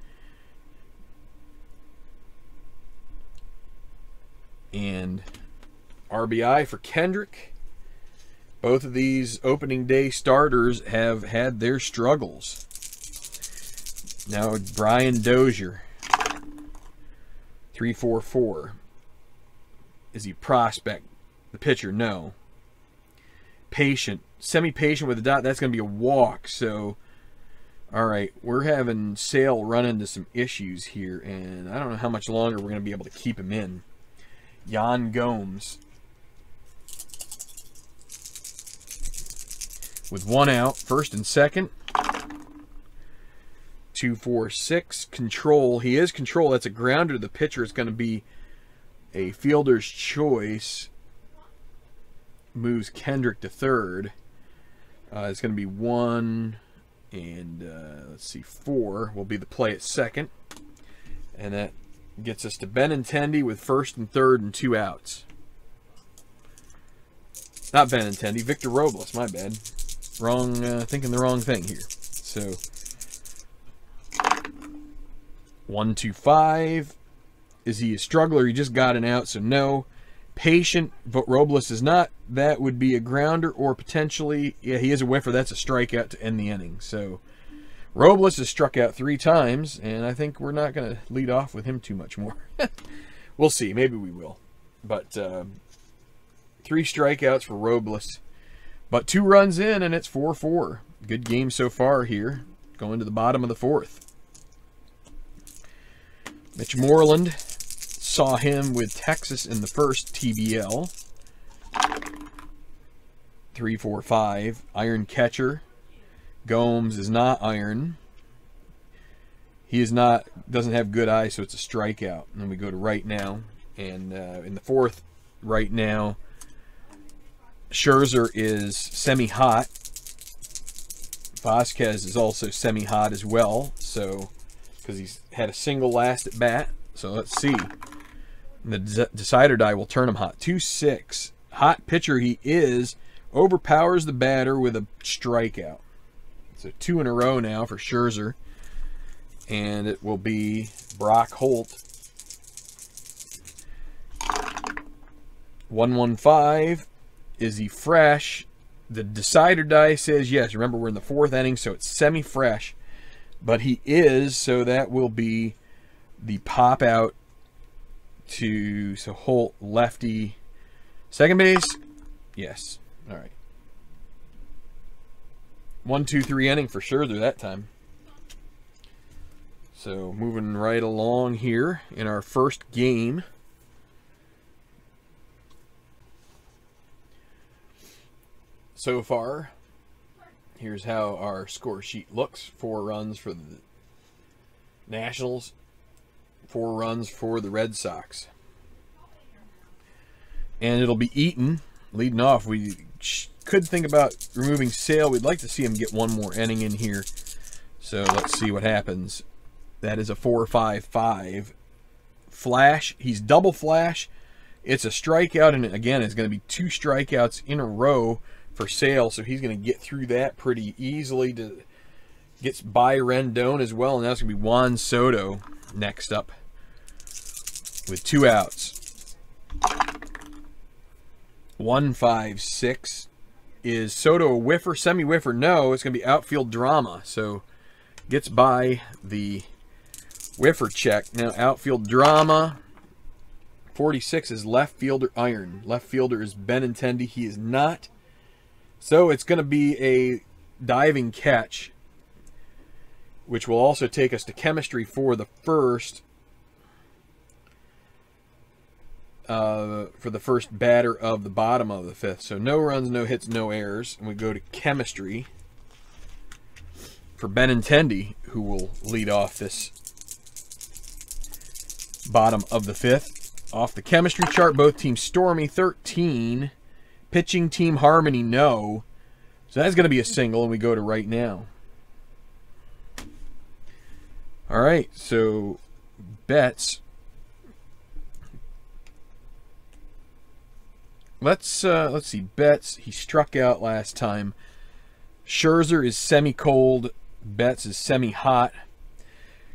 And RBI for Kendrick. Both of these opening day starters have had their struggles. Now Brian Dozier, 344. Is he prospect? The pitcher, no. Patient, semi-patient with a dot. That's going to be a walk. So, all right, we're having Sale run into some issues here, and I don't know how much longer we're going to be able to keep him in. Yan Gomes, with 1 out, first and second. 2-4-6. Control. He is control. That's a grounder. The pitcher is going to be a fielder's choice. Moves Kendrick to third. It's going to be 1 and let's see, 4 will be the play at second. And that gets us to Benintendi with first and third and 2 outs. Not Benintendi, Victor Robles, my bad. Wrong, thinking the wrong thing here. So 1-2-5. Is he a struggler? He just got an out, so no. Patient, but Robles is not. That would be a grounder, or potentially, yeah, he is a whiffer. That's a strikeout to end the inning. So Robles has struck out 3 times, and I think we're not going to lead off with him too much more. We'll see. Maybe we will. But 3 strikeouts for Robles. But 2 runs in, and it's 4-4. Good game so far here. Going to the bottom of the 4th. Mitch Moreland, saw him with Texas in the first TBL. 3-4-5. Iron catcher. Gomes is not iron. He is not, doesn't have good eyes, so it's a strikeout. And then we go to right now. And in the 4th, right now, Scherzer is semi-hot. Vasquez is also semi-hot as well. So, because he's had a single last at bat. So let's see. The decider die will turn him hot. 2-6. Hot pitcher he is. Overpowers the batter with a strikeout. So 2 in a row now for Scherzer. And it will be Brock Holt. 1-1-5. Is he fresh? The decider die says yes. Remember, we're in the 4th inning, so it's semi-fresh. But he is, so that will be the pop out to, so Holt, lefty, second base. Yes. All right. 1-2-3 inning for Scherzer that time. So moving right along here in our first game. So far, here's how our score sheet looks. 4 runs for the Nationals, 4 runs for the Red Sox. And it'll be Eaton leading off. We could think about removing Sale. We'd like to see him get 1 more inning in here. So let's see what happens. That is a 4-5-5. Flash. He's double flash. It's a strikeout, and again, it's going to be 2 strikeouts in a row for Sale, so he's going to get through that pretty easily. Gets by Rendon as well, and that's going to be Juan Soto next up with 2 outs. 1-5-6. Is Soto a whiffer, semi-whiffer? No, it's going to be outfield drama, so gets by the whiffer check. Now outfield drama. 46 is left fielder iron. Left fielder is Benintendi. He is not. So it's going to be a diving catch, which will also take us to chemistry for the first batter of the bottom of the 5th. So no runs, no hits, no errors. And we go to chemistry for Benintendi, who will lead off this bottom of the 5th. Off the chemistry chart, both teams stormy, 13. Pitching team harmony, no. So that's going to be a single, and we go to right now. All right, so bets. Let's see, Betts. He struck out last time. Scherzer is semi-cold. Betts is semi-hot.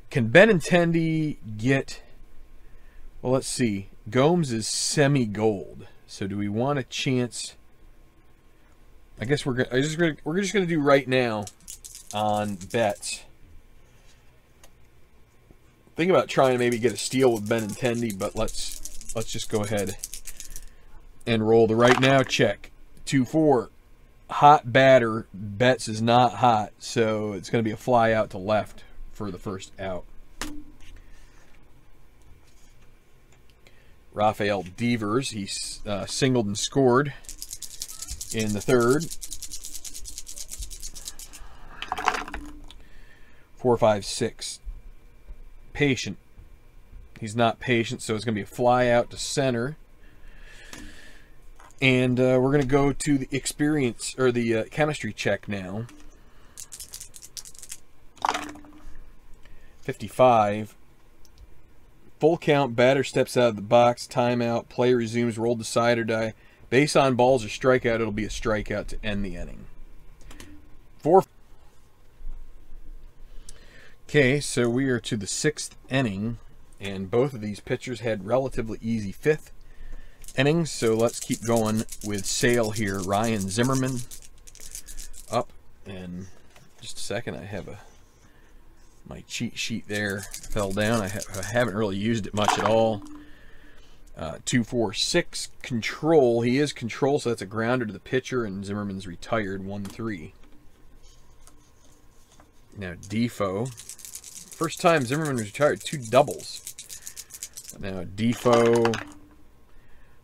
Can Benintendi get... Well, let's see. Gomes is semi-gold. So do we want a chance? I guess we're just gonna do right now on bets. Think about trying to maybe get a steal with Benintendi, but let's just go ahead and roll the right now check. 2-4. Hot batter. Betts is not hot, so it's going to be a fly out to left for the first out. Rafael Devers, he singled and scored in the third. 4, 5, 6. Patient. He's not patient, so it's going to be a fly out to center. And we're going to go to the experience, or the chemistry check now. 55. Full count, batter steps out of the box, timeout, play resumes, roll the side or die. Base on balls or strikeout, it'll be a strikeout to end the inning. 4. Okay, so we are to the 6th inning, and both of these pitchers had relatively easy 5th innings, so let's keep going with Sale here. Ryan Zimmerman up, and just a second, I have my cheat sheet there fell down. I haven't really used it much at all. 2, 4, 6 control. He is control, so that's a grounder to the pitcher, and Zimmerman's retired. 1, 3. Now Defoe. First time Zimmerman was retired, 2 doubles. Now Defoe.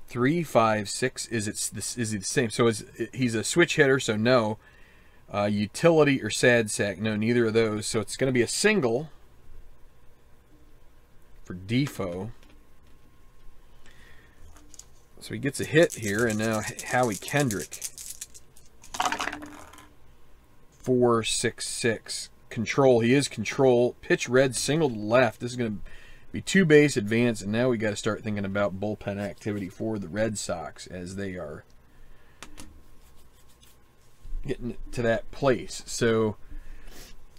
3, 5, 6. Is he the same? So he's a switch hitter, so no. Utility or sad sack? No, neither of those. So it's going to be a single for Defoe. So he gets a hit here, and now Howie Kendrick. 4, 6, 6. Control. He is control. Pitch red, single to left. This is going to be 2 base advance, and now we got to start thinking about bullpen activity for the Red Sox as they are getting to that place. So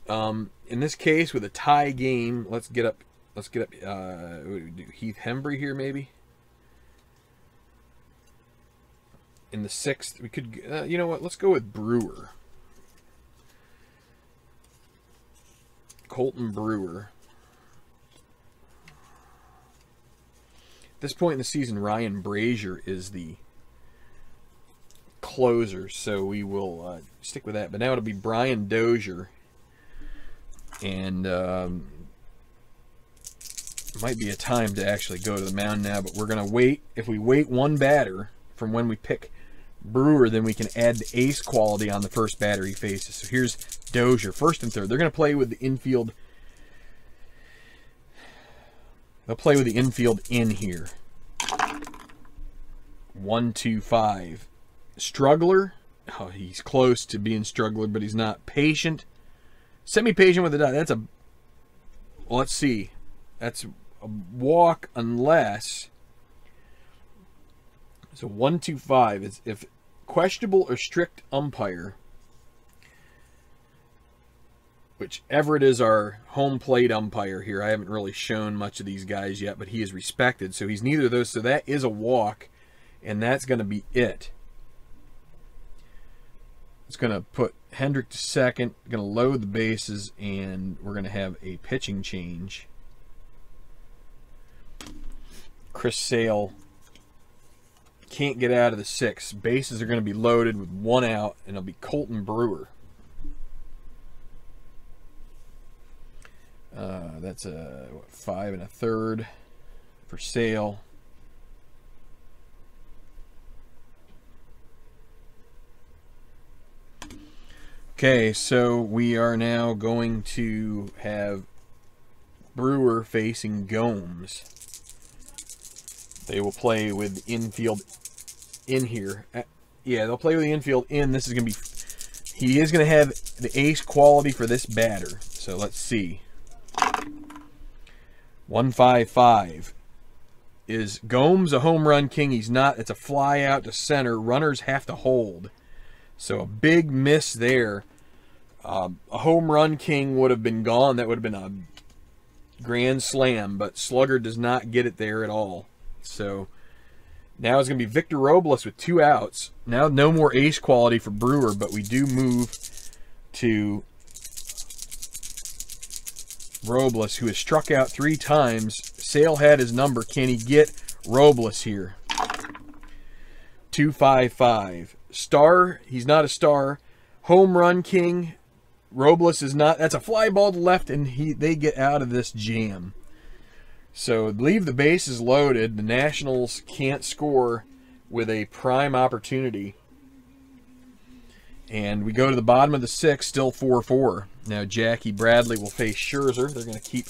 in this case, with a tie game, let's get up what do we do? Heath Hembry here maybe in the 6th. We could you know what, let's go with Brewer. Colton Brewer. At this point in the season, Ryan Brazier is the closer, so we will stick with that. But now it'll be Brian Dozier, and might be a time to actually go to the mound now, but we're going to wait. If we wait 1 batter from when we pick Brewer, then we can add the ace quality on the first batter he faces. So here's Dozier, 1st and 3rd. They're going to play with the infield. They'll play with the infield in here. 1, 2, 5. Struggler. Oh, he's close to being struggler, but he's not. Patient. Semi-patient with the dot. That's a... Well, let's see. That's a walk unless... So 1, 2, 5 is if questionable or strict umpire, whichever it is, our home plate umpire here. I haven't really shown much of these guys yet, but he is respected. So he's neither of those. So that is a walk, and that's going to be it. It's going to put Hendrick to 2nd, going to load the bases, and we're going to have a pitching change. Chris Sale can't get out of the 6th. Bases are going to be loaded with 1 out, and it'll be Colton Brewer. That's a 5 1/3 for Sale. Okay, so we are now going to have Brewer facing Gomes. They will play with the infield in here. Yeah, they'll play with the infield in. This is going to be... He is going to have the ace quality for this batter. So let's see. 1, 5, 5. Is Gomes a home run king? He's not. It's a fly out to center. Runners have to hold. So a big miss there. A home run king would have been gone. That would have been a grand slam. But Slugger does not get it there at all. So Now it's going to be Victor Robles with 2 outs. Now no more ace quality for Brewer, but we do move to Robles, who has struck out 3 times. Sale had his number. Can he get Robles here? 255. Star, he's not a star. Home run king. Robles is not. That's a fly ball to left, and they get out of this jam. So leave the bases loaded. The Nationals can't score with a prime opportunity. And we go to the bottom of the 6th, still 4-4. Now Jackie Bradley will face Scherzer. They're going to keep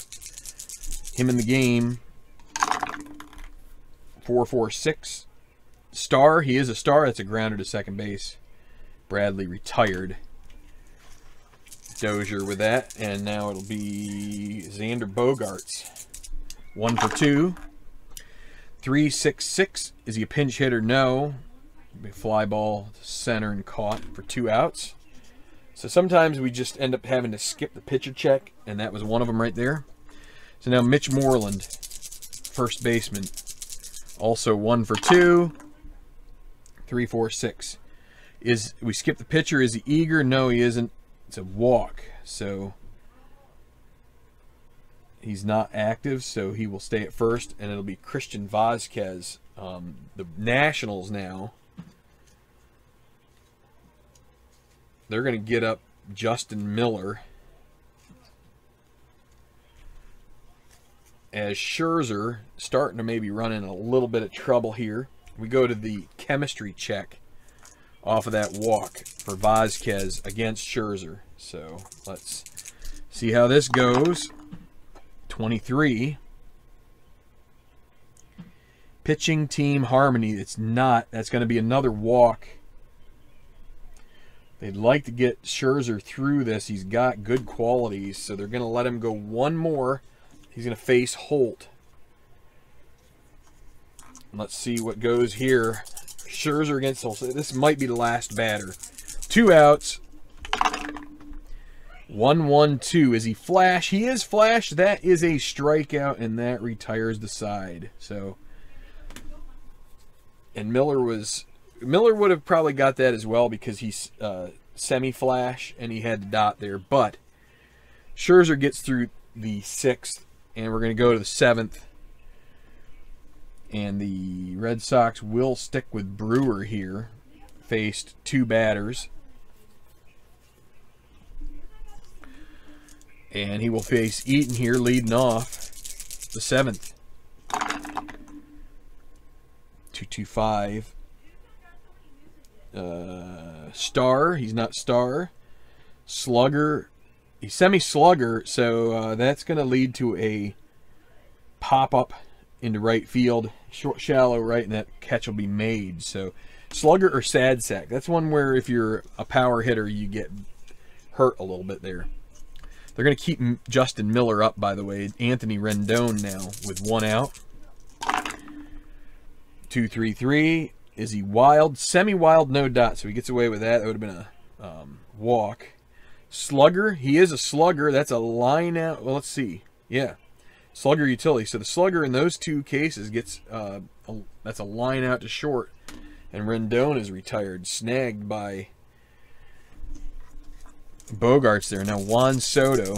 him in the game. 4-4-6. Star, he is a star. That's a grounder to second base. Bradley retired. Dozier with that. And now it'll be Xander Bogaerts. 1 for 2. 3-6-6. Is he a pinch hitter? No. Fly ball to center and caught for 2 outs. So sometimes we just end up having to skip the pitcher check, and that was one of them right there. So now Mitch Moreland, first baseman, also 1 for 2. 3-4-6. We skip the pitcher? Is he eager? No, he isn't. It's a walk. So he's not active, so he will stay at first, and it'll be Christian Vazquez. The Nationals now, they're going to get up Justin Miller as Scherzer starting to maybe run in a little bit of trouble here. We go to the chemistry check off of that walk for Vazquez against Scherzer. So let's see how this goes. 23. Pitching team harmony. It's not. That's going to be another walk. They'd like to get Scherzer through this. He's got good qualities, so they're going to let him go one more. He's going to face Holt. Let's see what goes here. Scherzer against Holt. This might be the last batter. 2 outs. 1-1-2. Is he flash? He is flash. That is a strikeout, and that retires the side. So, and Miller would have probably got that as well because he's semi-flash and he had the dot there. But Scherzer gets through the 6th, and we're going to go to the 7th. And the Red Sox will stick with Brewer here. Faced 2 batters. And he will face Eaton here leading off the 7th. 2-2-5. Star, he's not star. Slugger, he's semi-slugger, so that's going to lead to a pop-up into right field, short, shallow right, and that catch will be made. So slugger or sad sack, that's one where if you're a power hitter, you get hurt a little bit there. They're going to keep Justin Miller up, by the way. Anthony Rendon now with 1 out. 2-3-3. Is he wild? Semi-wild, no dot, so he gets away with that. That would have been a walk. Slugger, he is a slugger. That's a line out. Well, let's see. Yeah, slugger utility. So the slugger in those 2 cases gets, that's a line out to short. And Rendon is retired, snagged by Bogaerts there. Now Juan Soto.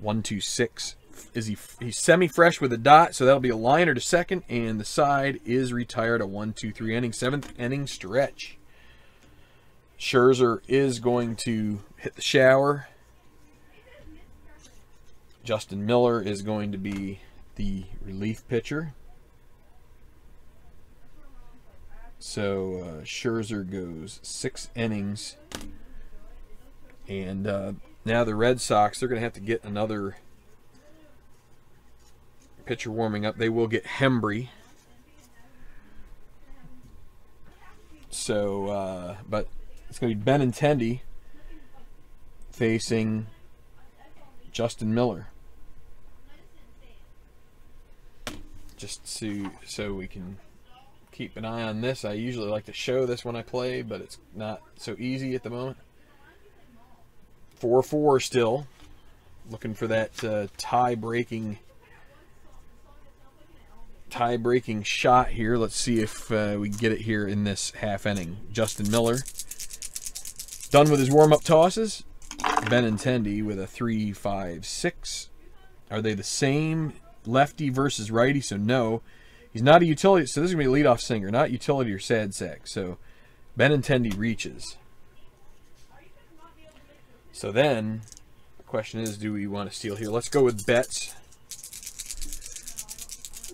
1-2-6. He's semi-fresh with a dot, so that'll be a liner to second, and the side is retired. A 1-2-3 inning, 7th inning stretch. Scherzer is going to hit the shower. Justin Miller is going to be the relief pitcher. So Scherzer goes 6 innings, and now the Red Sox, they're going to have to get another pitcher warming up. They will get Hembry. So, but it's going to be Benintendi facing Justin Miller. Just so we can keep an eye on this. I usually like to show this when I play, but it's not so easy at the moment. 4-4 still. Looking for that tie-breaking tie-breaking shot here. Let's see if we get it here in this half inning. Justin Miller done with his warm-up tosses. Benintendi with a 3.56. Are they the same lefty versus righty? So no. He's not a utility. So this is going to be a leadoff singer, not utility or sad sack. So Benintendi reaches. So then the question is, do we want to steal here? Let's go with Betts.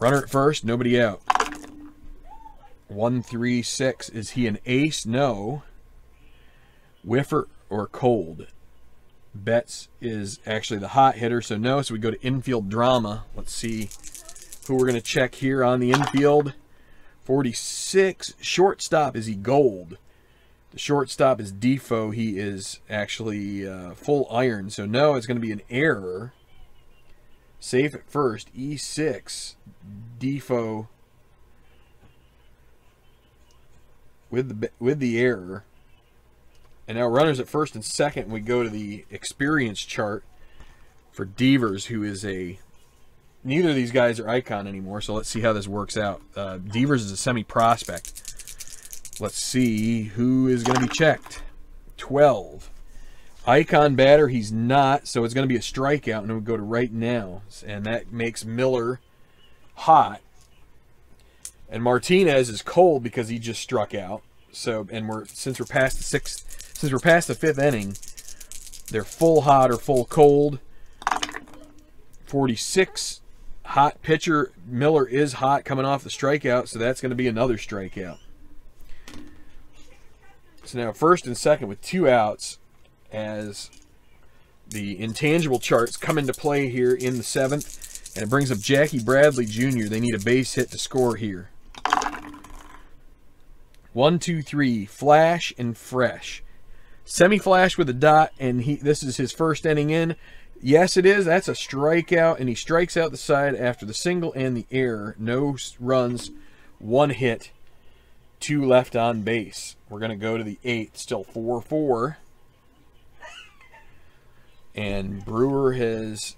Runner at first, nobody out. 1-3-6. Is he an ace? No. Whiffer or cold? Betts is actually the hot hitter, so no. So we go to infield drama. Let's see who we're going to check here on the infield. 46. Shortstop, is he gold? The shortstop is Defoe. He is actually full iron, so no, it's going to be an error. Safe at first, E6. Defoe with the error. And now runners at first and second. We go to the experience chart for Devers, who is a... Neither of these guys are icon anymore, so let's see how this works out. Devers is a semi-prospect. Let's see who is going to be checked. 12. Icon batter, he's not, so it's going to be a strikeout, and we go to right now. And that makes Miller hot. And Martinez is cold because he just struck out. So, and since we're past the fifth inning, they're full hot or full cold. 46. Hot pitcher. Miller is hot coming off the strikeout, so that's going to be another strikeout. So now first and second with 2 outs as the intangible charts come into play here in the 7th. And it brings up Jackie Bradley Jr. They need a base hit to score here. 1, 2, 3. Flash and fresh. Semi-flash with a dot, and this is his first inning in. Yes, it is. That's a strikeout, and he strikes out the side after the single and the error. No runs, 1 hit, 2 left on base. We're going to go to the 8th, still 4-4. And Brewer has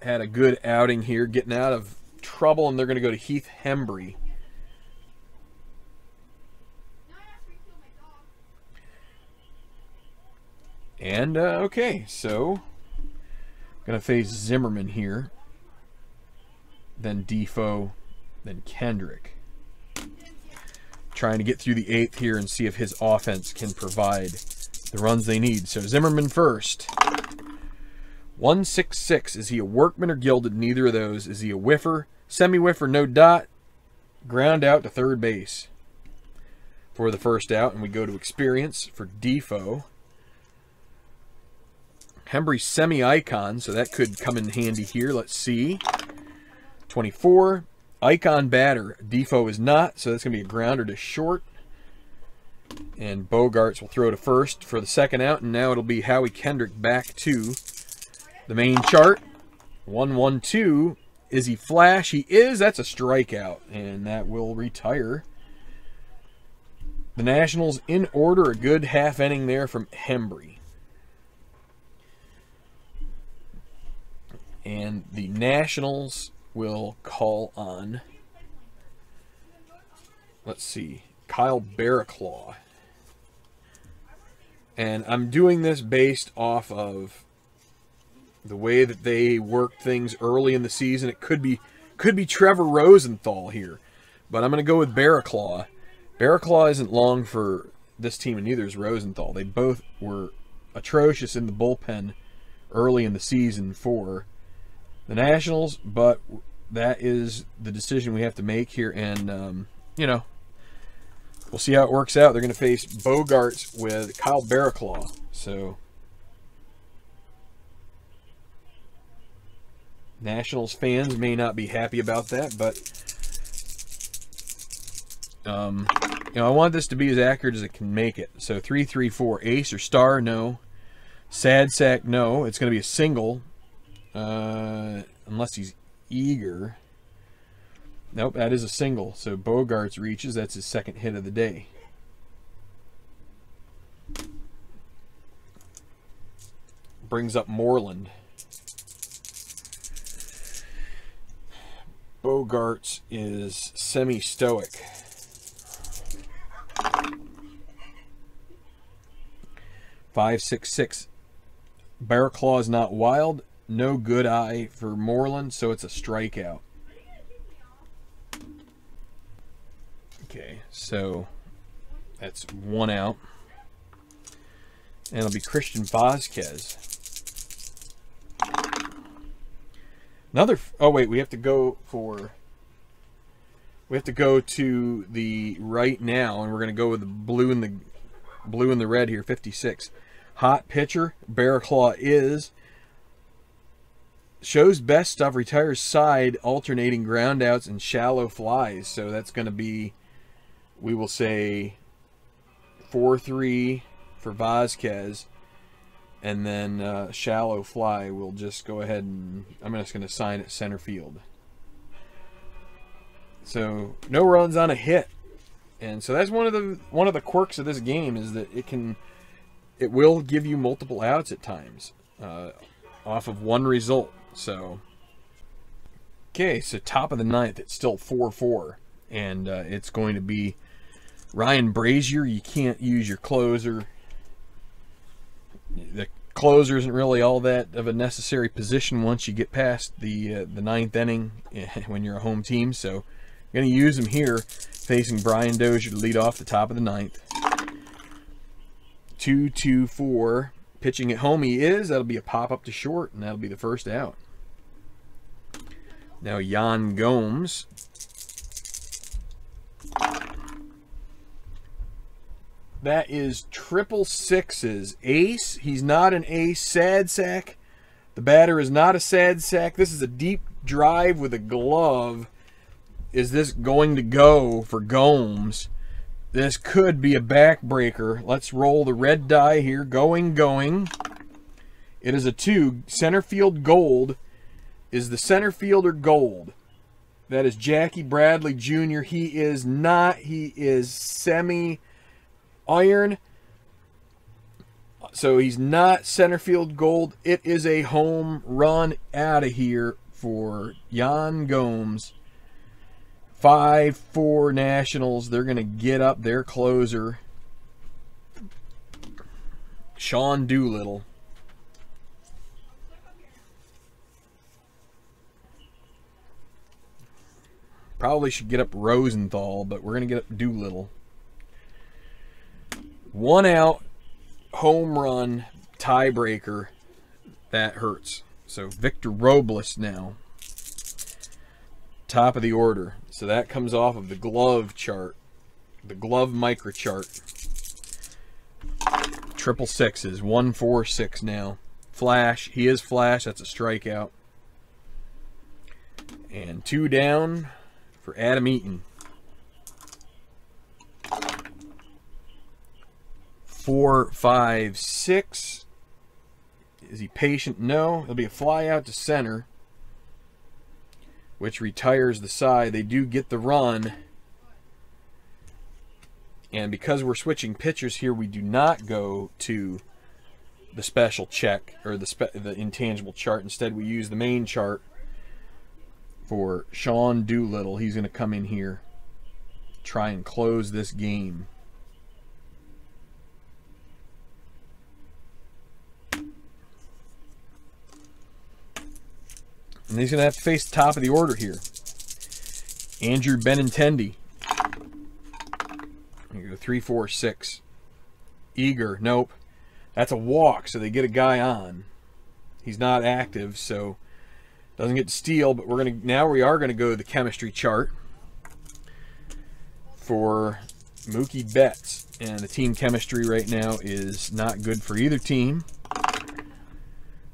had a good outing here, getting out of trouble, and they're going to go to Heath Hembry. And, okay, so going to face Zimmerman here, then Defoe, then Kendrick. Trying to get through the 8th here and see if his offense can provide the runs they need. So Zimmerman first. 1-6-6. Is he a workman or gilded? Neither of those. Is he a whiffer? Semi-whiffer, no dot. Ground out to third base for the first out. And we go to experience for Defoe. Hembry semi-icon, so that could come in handy here. Let's see. 24. Icon batter. Defoe is not, so that's going to be a grounder to short. And Bogarts will throw to first for the second out, and now it'll be Howie Kendrick back to the main chart. 1-1-2. Is he flash? He is. That's a strikeout, and that will retire. The Nationals in order. A good half inning there from Hembry. And the Nationals will call on, let's see, Kyle Barraclaw. And I'm doing this based off of the way that they worked things early in the season. It could be Trevor Rosenthal here, but I'm going to go with Barraclaw. Barraclaw isn't long for this team, and neither is Rosenthal. They both were atrocious in the bullpen early in the season for the Nationals, but that is the decision we have to make here, and you know, we'll see how it works out. They're going to face Bogarts with Kyle Barraclaw, so Nationals fans may not be happy about that, but you know, I want this to be as accurate as it can make it. So 3-3-4, ace or star, no. Sad sack, no. It's going to be a single. Unless he's eager. Nope, that is a single. So Bogarts reaches. That's his second hit of the day. Brings up Moreland. Bogarts is semi-stoic. Five, 6, 6. Bear Claw is not wild. No good eye for Moreland, so it's a strikeout. Okay, so that's 1 out. And it'll be Christian Vazquez. Another, oh wait, we have to go to the right now, and we're going to go with the blue and the red here, 56. Hot pitcher, Bear Claw is. Shows best stuff, retires side, alternating groundouts and shallow flies. So that's going to be, we will say 4-3 for Vazquez. And then shallow fly, we'll just go ahead and, I'm just going to sign it center field. So no runs on a hit. And so that's one of the quirks of this game, is that it will give you multiple outs at times off of one result. So, okay, so top of the ninth, it's still 4-4, and it's going to be Ryan Brazier. You can't use your closer. The closer isn't really all that of a necessary position once you get past the ninth inning when you're a home team. So, I'm going to use him here, facing Brian Dozier to lead off the top of the ninth. 2-2-4. Pitching at home he is. That'll be a pop-up to short, and that'll be the first out. Now Yan Gomes. That is triple sixes. Ace. He's not an ace. Sad sack. The batter is not a sad sack. This is a deep drive with a glove. Is this going to go for Gomes? This could be a backbreaker. Let's roll the red die here. Going. It is a 2. Center field gold. Is the center fielder gold? That is Jackie Bradley Jr. He is not. He is semi-iron. So he's not center field gold. It is a home run out of here for Yan Gomes. 5-4 Nationals. They're going to get up their closer, Sean Doolittle. Probably should get up Rosenthal, but we're going to get up Doolittle. 1 out, home run, tiebreaker. That hurts. So Victor Robles now. Top of the order. So that comes off of the glove chart. The glove micro chart. Triple sixes. 1-4-6 now. Flash. He is flash. That's a strikeout. And 2 down for Adam Eaton. 4-5-6. Is he patient? No. There'll be a fly out to center, which retires the side. They do get the run. And because we're switching pitchers here, we do not go to the special check or the intangible chart. Instead, we use the main chart for Sean Doolittle. He's going to come in here, try and close this game. And he's going to have to face the top of the order here. Andrew Benintendi. You go 3-4-6. Eager. Nope. That's a walk, so they get a guy on. He's not active, so doesn't get to steal, but we are going to go to the chemistry chart for Mookie Betts. And the team chemistry right now is not good for either team.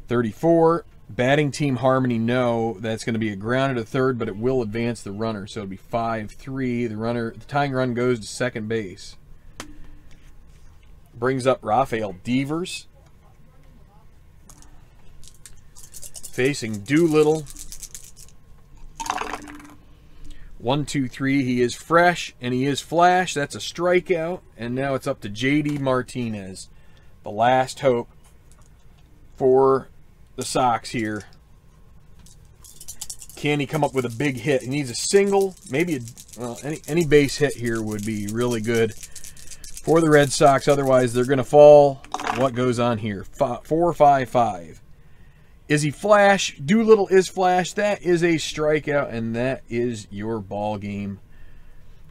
34. Batting team harmony, no. That's going to be a ground at a third, but it will advance the runner. So it'll be 5-3. The tying run goes to second base. Brings up Rafael Devers. Facing Doolittle. 1-2-3. He is fresh and he is flash. That's a strikeout. And now it's up to JD Martinez. The last hope for the Sox here. can he come up with a big hit? He needs a single, maybe any base hit here would be really good for the Red Sox. Otherwise, they're going to fall. What goes on here? 4-5-5. Is he flash? Doolittle is flash. That is a strikeout, and that is your ball game.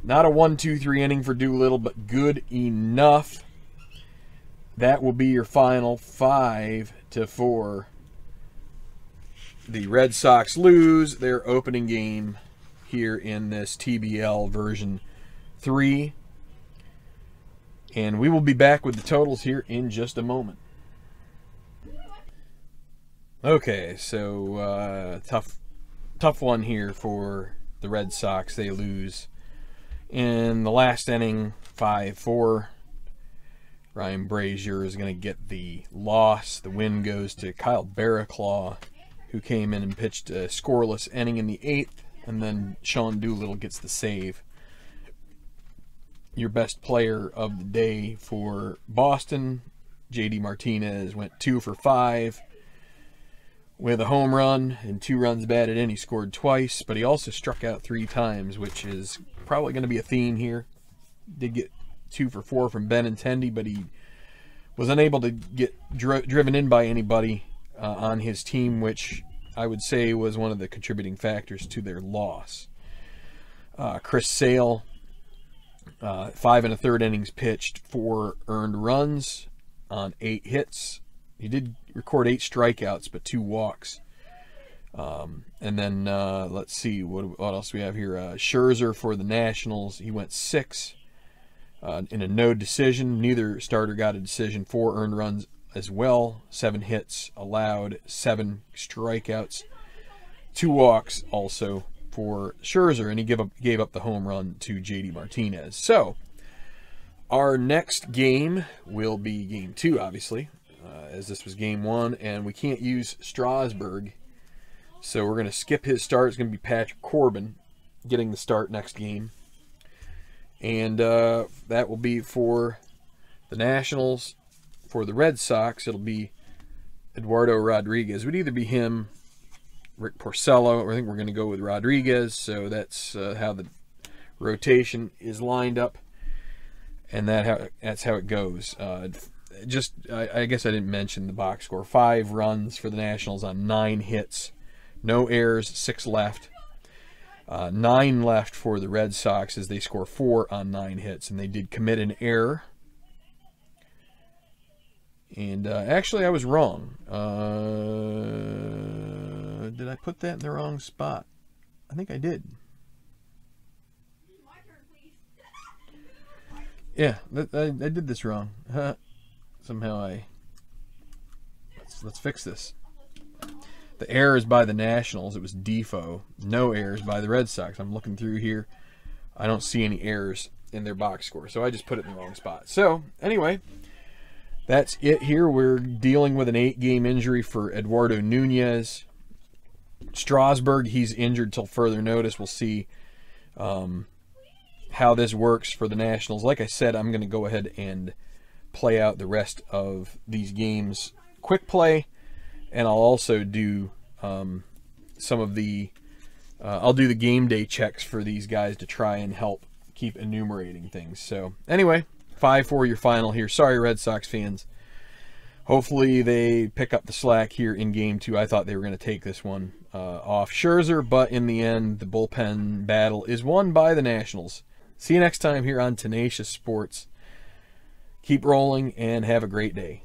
Not a 1-2-3 inning for Doolittle, but good enough. That will be your final 5-4. The Red Sox lose their opening game here in this TBL version 3. And we will be back with the totals here in just a moment. Okay, so tough one here for the Red Sox. They lose in the last inning, 5-4. Ryan Brazier is going to get the loss. The win goes to Kyle Barraclough, who came in and pitched a scoreless inning in the 8th, and then Sean Doolittle gets the save. Your best player of the day for Boston, JD Martinez, went 2 for 5 with a home run and 2 runs batted in. He scored twice, but he also struck out 3 times, which is probably going to be a theme here. Did get 2 for 4 from Benintendi, but he was unable to get driven in by anybody on his team, which I would say was one of the contributing factors to their loss. Chris Sale, 5 1/3 innings pitched, 4 earned runs on 8 hits. He did record 8 strikeouts, but 2 walks. And then let's see what else we have here. Scherzer for the Nationals, he went 6 in a no decision. Neither starter got a decision. 4 earned runs as well. 7 hits allowed, 7 strikeouts, 2 walks also for Scherzer, and he gave up the home run to JD Martinez. So our next game will be game 2, obviously, as this was game 1, and we can't use Strasburg, so we're going to skip his start. It's going to be Patrick Corbin getting the start next game, and that will be for the Nationals. For the Red Sox, it'll be Eduardo Rodriguez. It would either be him, Rick Porcello, or I think we're going to go with Rodriguez. So that's how the rotation is lined up, and that's how it goes. I guess I didn't mention the box score. 5 runs for the Nationals on 9 hits, no errors, 6 left. 9 left for the Red Sox as they score 4 on 9 hits, and they did commit an error. And actually, I was wrong. Did I put that in the wrong spot? I think I did. Yeah, I did this wrong. Somehow let's fix this. The error is by the Nationals. It was Defoe. No errors by the Red Sox. I'm looking through here. I don't see any errors in their box score, so I just put it in the wrong spot. So anyway, that's it here. We're dealing with an 8-game injury for Eduardo Nunez. Strasburg, he's injured till further notice. We'll see how this works for the Nationals. Like I said, I'm going to go ahead and play out the rest of these games quick play, and I'll also do some of the I'll do the game day checks for these guys to try and help keep enumerating things. So anyway, 5-4 your final here. Sorry, Red Sox fans. Hopefully they pick up the slack here in game 2. I thought they were going to take this one off Scherzer, but in the end, the bullpen battle is won by the Nationals. See you next time here on Tenacious Sports. Keep rolling and have a great day.